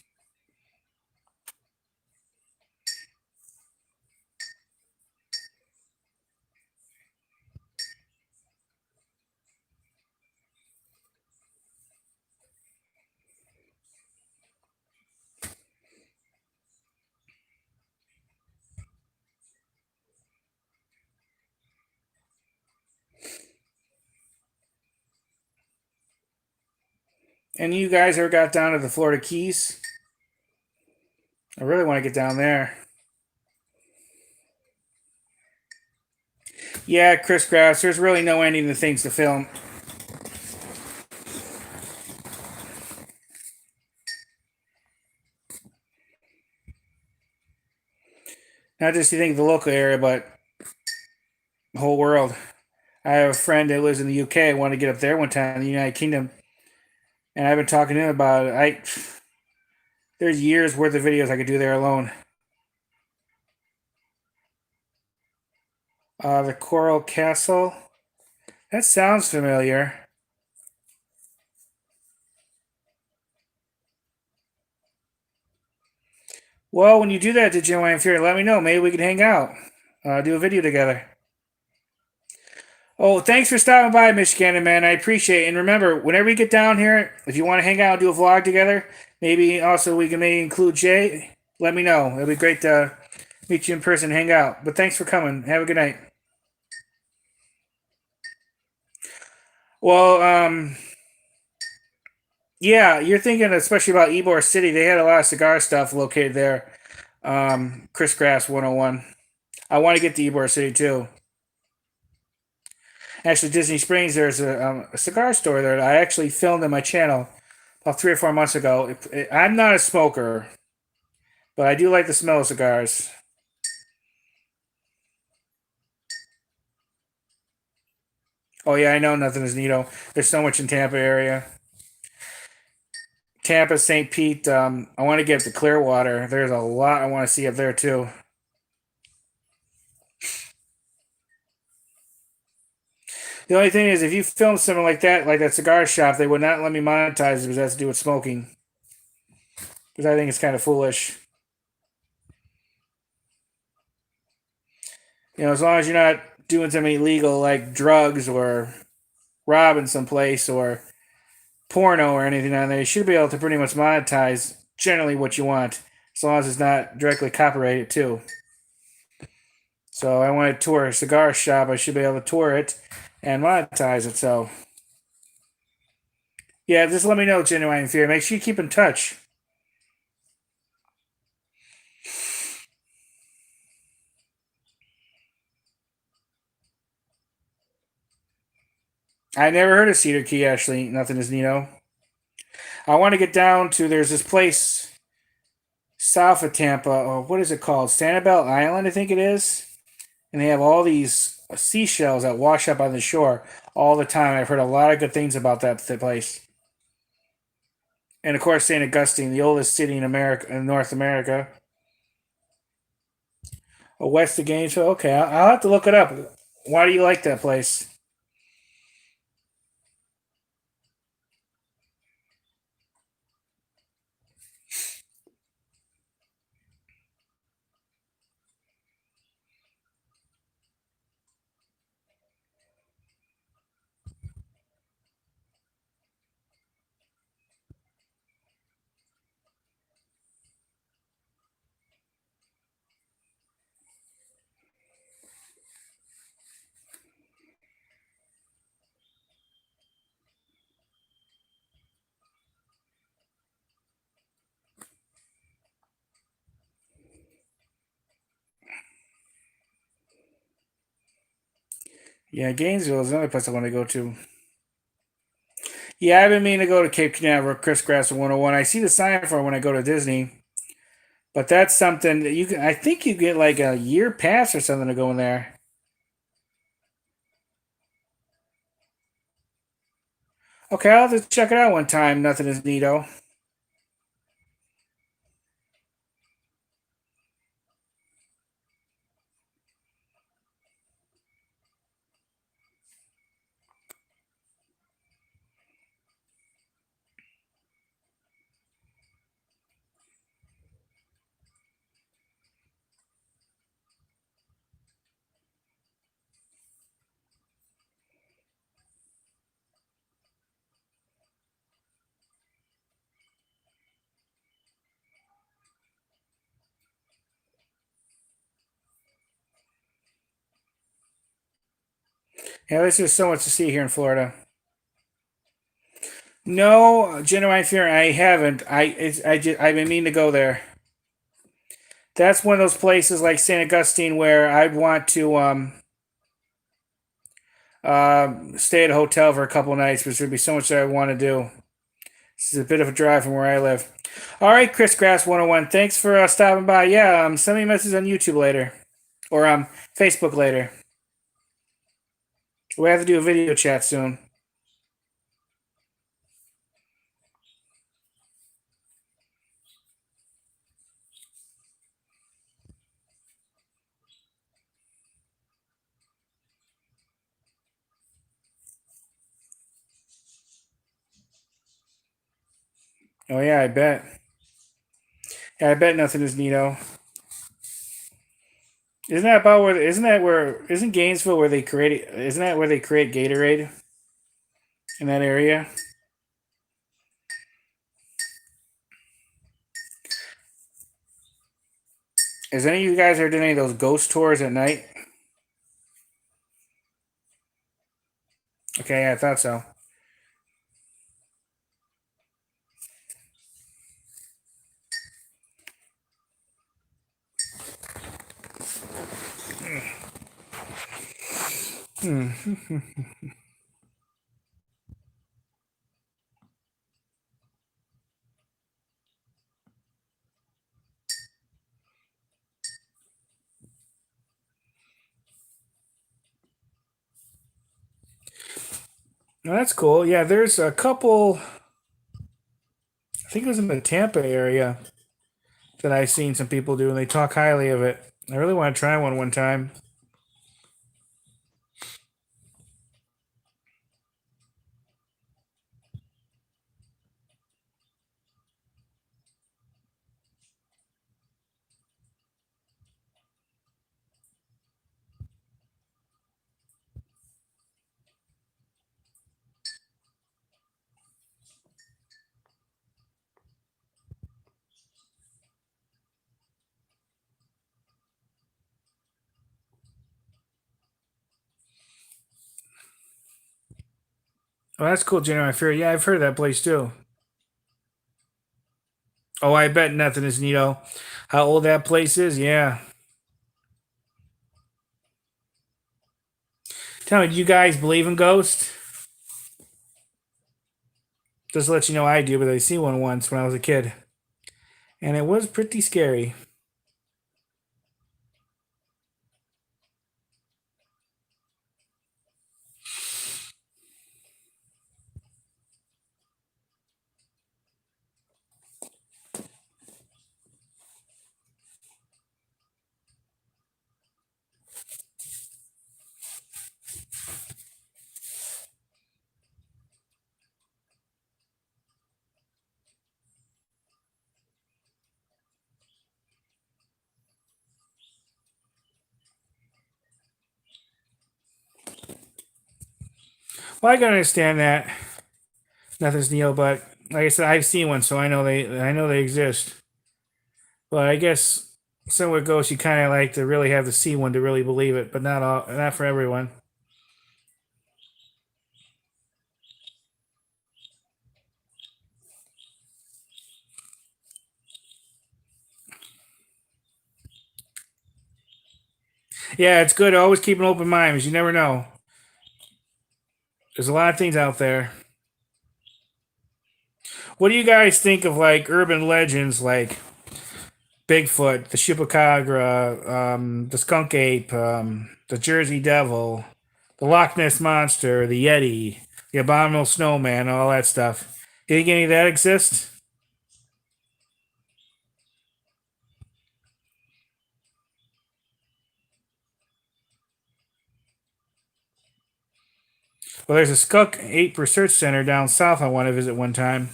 And you guys ever got down to the Florida Keys? I really want to get down there. Yeah, Chris Grass. There's really no ending to things to film. Not just you think the local area, but the whole world. I have a friend that lives in the UK. I wanted to get up there one time in the United Kingdom, and I've been talking to him about it. There's years worth of videos I could do there alone. The Coral Castle. That sounds familiar. Well, when you do that to Joanne Fury, let me know. Maybe we can hang out, do a video together. Oh, thanks for stopping by, Michigan, man. I appreciate it. And remember, whenever you get down here, if you want to hang out and do a vlog together, maybe also we can maybe include Jay. Let me know. It'll be great to meet you in person, and hang out. But thanks for coming. Have a good night. Well, yeah, you're thinking especially about Ybor City. They had a lot of cigar stuff located there. Chris Grass 101. I want to get to Ybor City too. Actually, Disney Springs, there's a cigar store there that I actually filmed on my channel about 3 or 4 months ago. I'm not a smoker, but I do like the smell of cigars. Oh yeah, I know nothing is neato. There's so much in Tampa area. Tampa, St. Pete. I want to get to Clearwater. There's a lot I want to see up there too. The only thing is, if you film something like that cigar shop, they would not let me monetize it because it has to do with smoking. Because I think it's kind of foolish. As long as you're not doing something illegal like drugs or robbing someplace or porno or anything on there, you should be able to pretty much monetize generally what you want, as long as it's not directly copyrighted too. So I want to tour a cigar shop. I should be able to tour it and monetize it. So yeah, just let me know, Genuine Fear. Make sure you keep in touch. I never heard of Cedar Key, actually. Nothing is Nino. I want to get down to, there's this place south of Tampa. Oh, what is it called? Sanibel Island, I think it is. And they have all these seashells that wash up on the shore all the time. I've heard a lot of good things about that place. And of course, St. Augustine, the oldest city in America, in North America. Oh, west of Gainesville. Okay, I'll have to look it up. Why do you like that place? Yeah, Gainesville is another place I want to go to. Yeah, I've been meaning to go to Cape Canaveral, Chris Grass 101. I see the sign for it when I go to Disney, but that's something that you can. I think you get like a year pass or something to go in there. Okay, I'll have to check it out one time. Nothing is neato. Yeah, there's just so much to see here in Florida. No, Genuine Fear, I haven't. I've been meaning to go there. That's one of those places like St. Augustine where I'd want to stay at a hotel for a couple of nights because there'd be so much that I want to do. This is a bit of a drive from where I live. All right, Chris Grass 101. Thanks for stopping by. Yeah, send me a message on YouTube later, or Facebook later. We have to do a video chat soon. Oh yeah, I bet. Yeah, I bet nothing is neato. Isn't that about where? Isn't that where? Isn't Gainesville where they create? Isn't that where they create Gatorade in that area? Is any of you guys ever done any of those ghost tours at night? Okay, yeah, I thought so. Hmm. Well, that's cool. Yeah, there's a couple. I think it was in the Tampa area that I've seen some people do, and they talk highly of it. I really want to try one time. Oh, that's cool, January Fair. Yeah, I've heard of that place too. Oh, I bet nothing is neato. How old that place is? Yeah. Tell me, do you guys believe in ghosts? Just to let you know, I do, but I see one once when I was a kid, and it was pretty scary. Well, I can understand that. Nothing's Neo, but like I said, I've seen one, so I know they exist. But I guess some with ghosts, you kind of like to really have to see one to really believe it, but not for everyone. Yeah, it's good to always keep an open mind because you never know. There's a lot of things out there. What do you guys think of like urban legends like Bigfoot, the Chupacabra, the Skunk Ape, the Jersey Devil, the Loch Ness Monster, the Yeti, the Abominable Snowman, all that stuff? Do you think any of that exists? Well, there's a Skunk Ape Research Center down south I want to visit one time.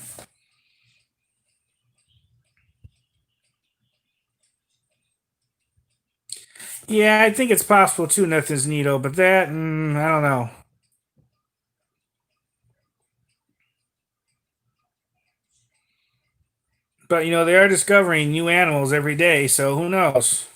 Yeah, I think it's possible too, nothing's neato, but that, I don't know. But, they are discovering new animals every day, so who knows?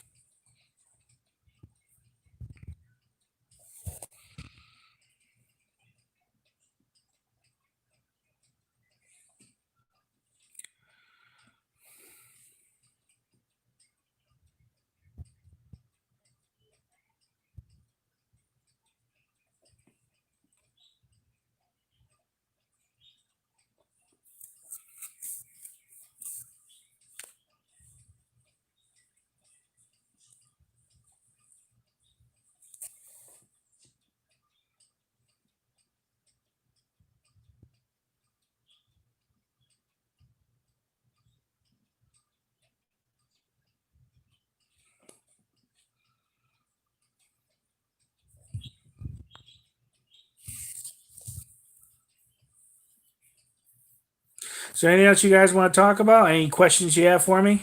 Is there anything else you guys want to talk about? Any questions you have for me?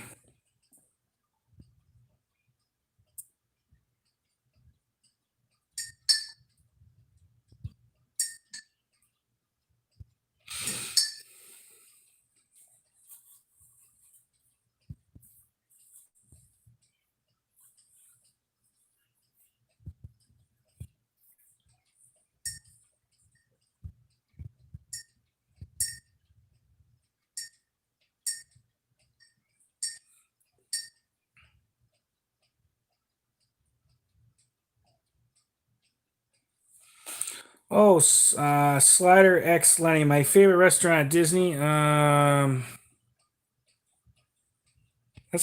Oh, Slider X Lenny, my favorite restaurant at Disney. That's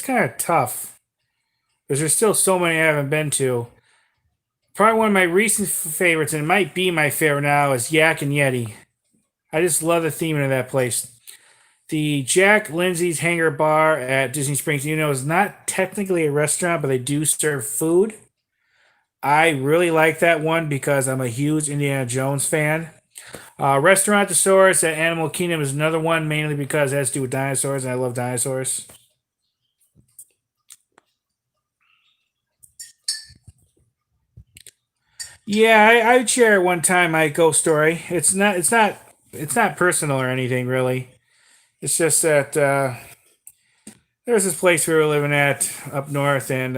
kind of tough because there's still so many I haven't been to. Probably one of my recent favorites, and it might be my favorite now, is Yak and Yeti. I just love the theming of that place. The Jack Lindsay's Hangar Bar at Disney Springs, is not technically a restaurant, but they do serve food. I really like that one because I'm a huge Indiana Jones fan. Restaurantosaurus at Animal Kingdom is another one, mainly because it has to do with dinosaurs, and I love dinosaurs. Yeah, I'd share one time my ghost story. It's not personal or anything really. It's just that there was this place we were living at up north, and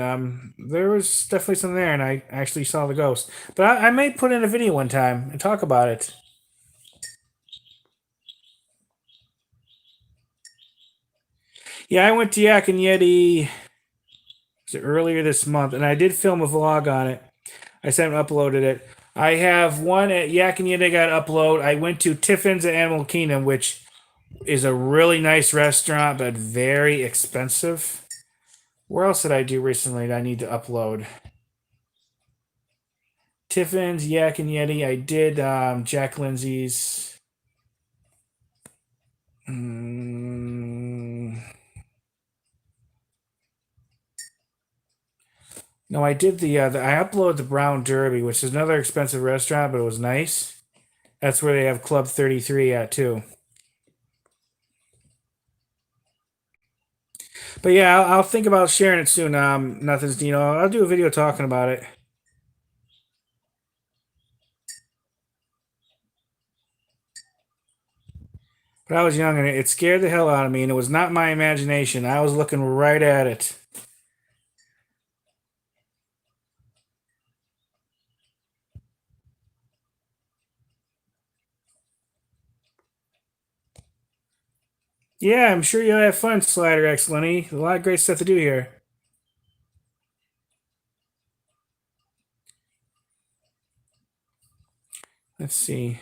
there was definitely something there, and I actually saw the ghost. But I may put in a video one time and talk about it. Yeah, I went to Yak and Yeti earlier this month, and I did film a vlog on it. I sent and uploaded it. I have one at Yak and Yeti I got to upload. I went to Tiffin's at Animal Kingdom, which is a really nice restaurant, but very expensive. Where else did I do recently that I need to upload? Tiffin's, Yak and Yeti. I did Jack Lindsay's. Mm, no, I did I uploaded the Brown Derby, which is another expensive restaurant, but it was nice. That's where they have Club 33 at too. But yeah, I'll think about sharing it soon. Nothing's, I'll do a video talking about it. But I was young and it scared the hell out of me, and it was not my imagination. I was looking right at it. Yeah, I'm sure you'll have fun, Slider X Lenny. A lot of great stuff to do here. Let's see.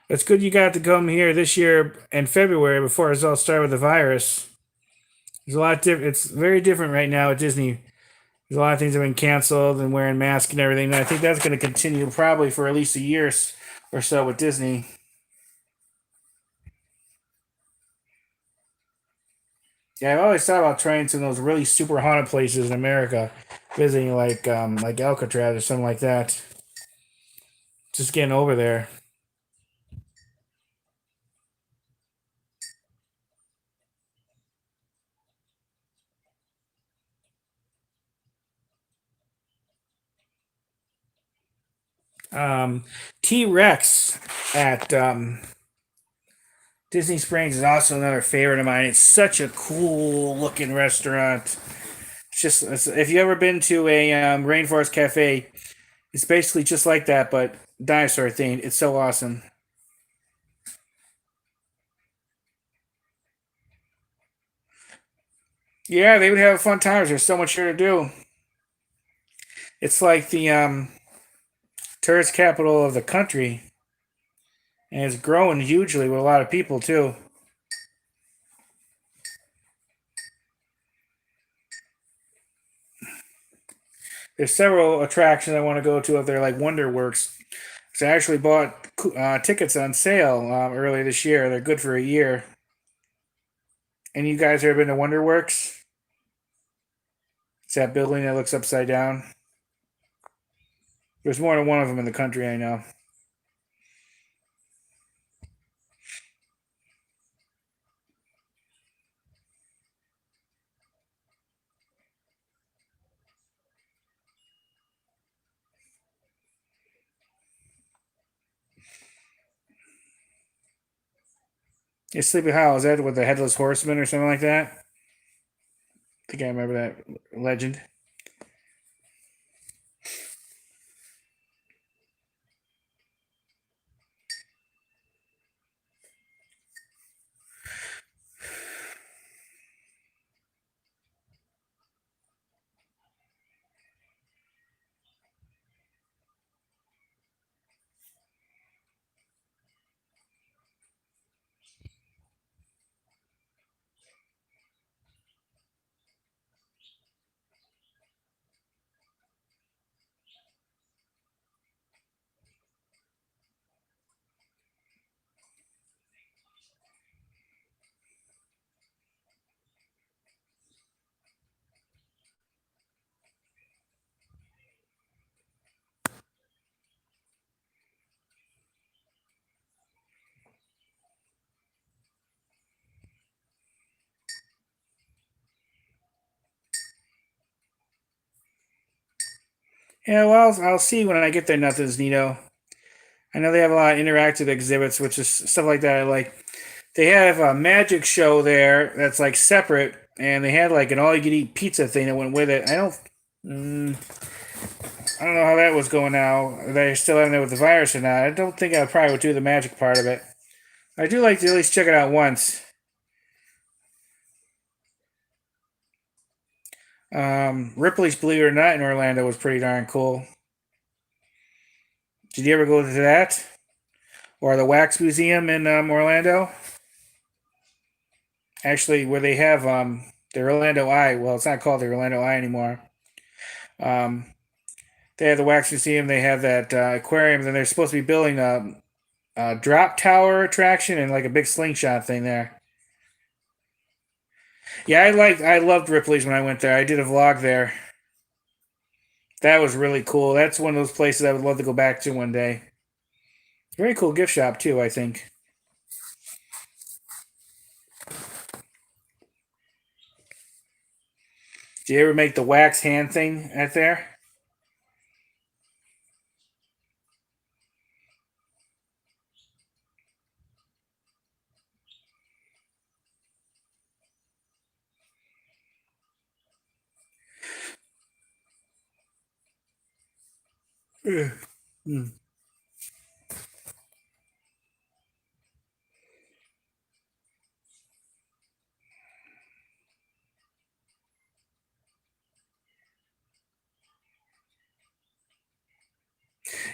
It's good you got to come here this year in February before it's all started with the virus. There's a lot different. It's very different right now at Disney. There's a lot of things that have been canceled and wearing masks and everything. And I think that's going to continue probably for at least a year or so with Disney. Yeah, I've always thought about trying some of those really super haunted places in America, visiting like Alcatraz or something like that. Just getting over there. Um, T Rex at Disney Springs is also another favorite of mine. It's such a cool looking restaurant. If you ever been to a Rainforest Cafe, it's basically just like that, but dinosaur themed. It's so awesome. Yeah, they would have fun times. There's so much here to do. It's like the tourist capital of the country, and it's growing hugely with a lot of people too. There's several attractions I want to go to up there, like WonderWorks. So I actually bought tickets on sale earlier this year. They're good for a year. And you guys ever been to WonderWorks? It's that building that looks upside down. There's more than one of them in the country, I know. Is Sleepy Hollow, is that with the Headless Horseman or something like that? I think I remember that legend. Yeah, well, I'll see when I get there. Nothing's Nito. I know they have a lot of interactive exhibits, which is stuff like that I like. They have a magic show there that's like separate, and they had like an all-you-can-eat pizza thing that went with it. Mm, I don't know how that was going now. They're still having it with the virus or not. I don't think I probably would do the magic part of it. I do like to at least check it out once. Ripley's Believe It or Not in Orlando was pretty darn cool. Did you ever go to that? Or the Wax Museum in Orlando? Actually, where they have the Orlando Eye. Well, it's not called the Orlando Eye anymore. Um, they have the Wax Museum. They have that aquarium. Then they're supposed to be building a drop tower attraction and like a big slingshot thing there. Yeah, I loved Ripley's when I went there. I did a vlog there. That was really cool. That's one of those places I would love to go back to one day. Very cool gift shop too, I think. Did you ever make the wax hand thing at there? Yeah. Hmm.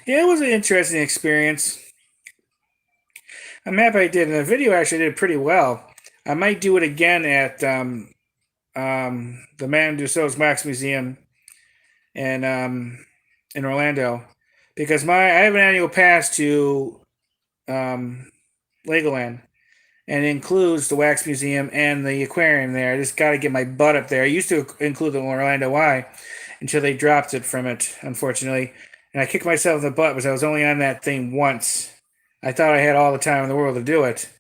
Yeah, it was an interesting experience. I'm happy I did, and the video actually did pretty well. I might do it again at the Man Dussault's Wax Museum in in Orlando because my I have an annual pass to um, Legoland, and it includes the Wax Museum and the aquarium there. I just got to get my butt up there. I used to include the Orlando Eye until they dropped it from it, unfortunately. And I kicked myself in the butt because I was only on that thing once. I thought I had all the time in the world to do it.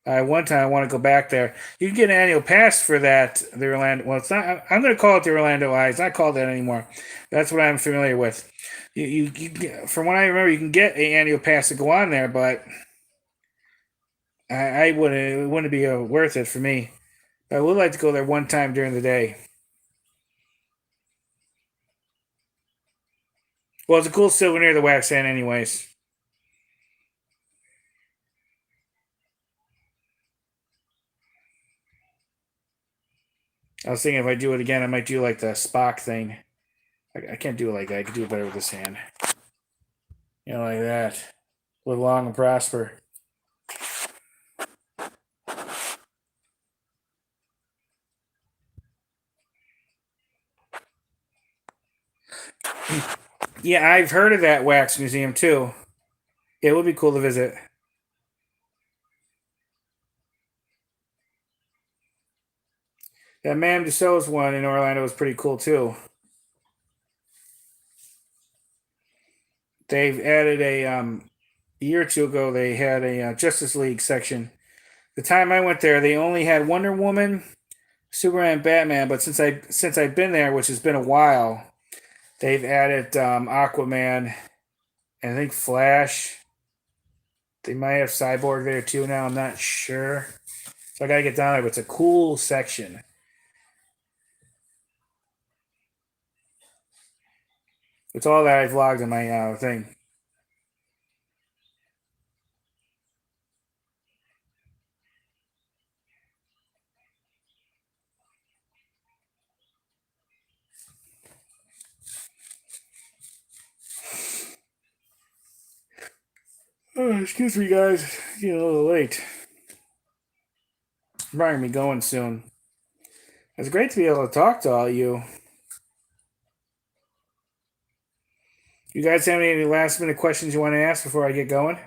One time I want to go back there. You can get an annual pass for that. The Orlando. Well, it's not. I'm going to call it the Orlando Eye. It's not called that anymore. That's what I'm familiar with. From what I remember, you can get an annual pass to go on there, but I wouldn't. It wouldn't be worth it for me. I would like to go there one time during the day. Well, it's a cool souvenir, the wax hand, anyways. I was thinking if I do it again, I might do like the Spock thing. I can't do it like that. I could do it better with this hand. Like that. Live long and prosper. Yeah, I've heard of that wax museum too. It would be cool to visit. That Madame Tussauds one in Orlando was pretty cool too. They've added a year or two ago. They had a Justice League section. The time I went there, they only had Wonder Woman, Superman, Batman. But since I've been there, which has been a while, they've added Aquaman and I think Flash. They might have Cyborg there too now. I'm not sure. So I gotta get down there, but it's a cool section. It's all that I vlogged in my thing. Oh, excuse me, guys. Getting a little late. I'm probably gonna be going soon. It's great to be able to talk to all you. You guys have any last minute questions you want to ask before I get going?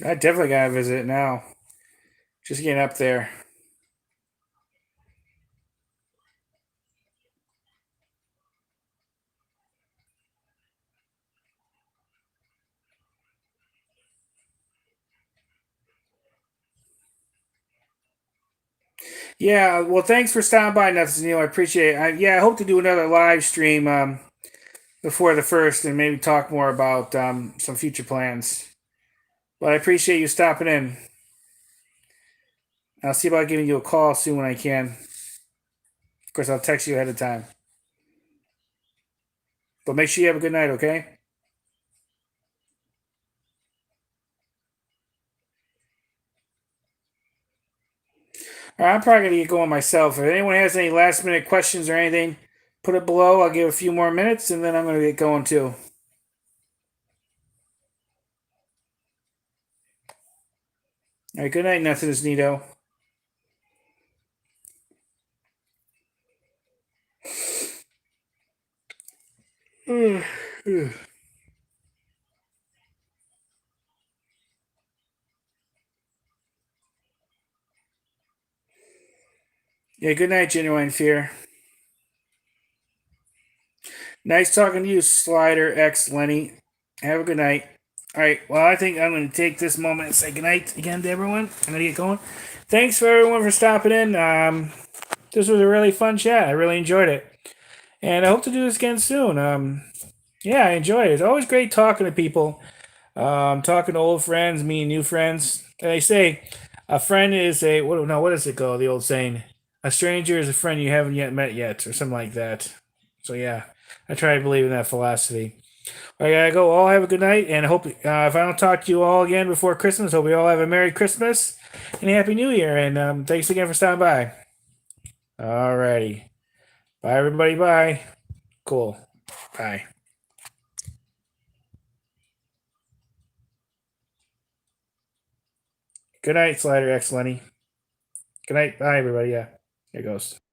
I definitely gotta visit it now. Just getting up there. Yeah, well, thanks for stopping by, Nothing Neil. I appreciate it. I hope to do another live stream before the first and maybe talk more about some future plans. But I appreciate you stopping in. I'll see about giving you a call soon when I can. Of course, I'll text you ahead of time. But make sure you have a good night, okay? All right, I'm probably going to get going myself. If anyone has any last minute questions or anything, put it below. I'll give a few more minutes and then I'm going to get going too. All right, good night, Nothing is Nito. Yeah, good night, Genuine Fear. Nice talking to you, Slider X Lenny. Have a good night. All right, well, I think I'm going to take this moment and say goodnight again to everyone. I'm going to get going. Thanks for everyone for stopping in. This was a really fun chat. I really enjoyed it. And I hope to do this again soon. Yeah, I enjoy it. It's always great talking to people, talking to old friends, meeting new friends. They say a friend is a, what, no, what does it go, the old saying? A stranger is a friend you haven't yet met yet, or something like that. So, yeah, I try to believe in that philosophy. I gotta go. All have a good night, and I hope if I don't talk to you all again before Christmas, hope we all have a Merry Christmas and a Happy New Year. And thanks again for stopping by. Alrighty, bye everybody. Bye. Cool. Bye. Good night, Slider X Lenny. Good night. Bye everybody. Yeah, here goes.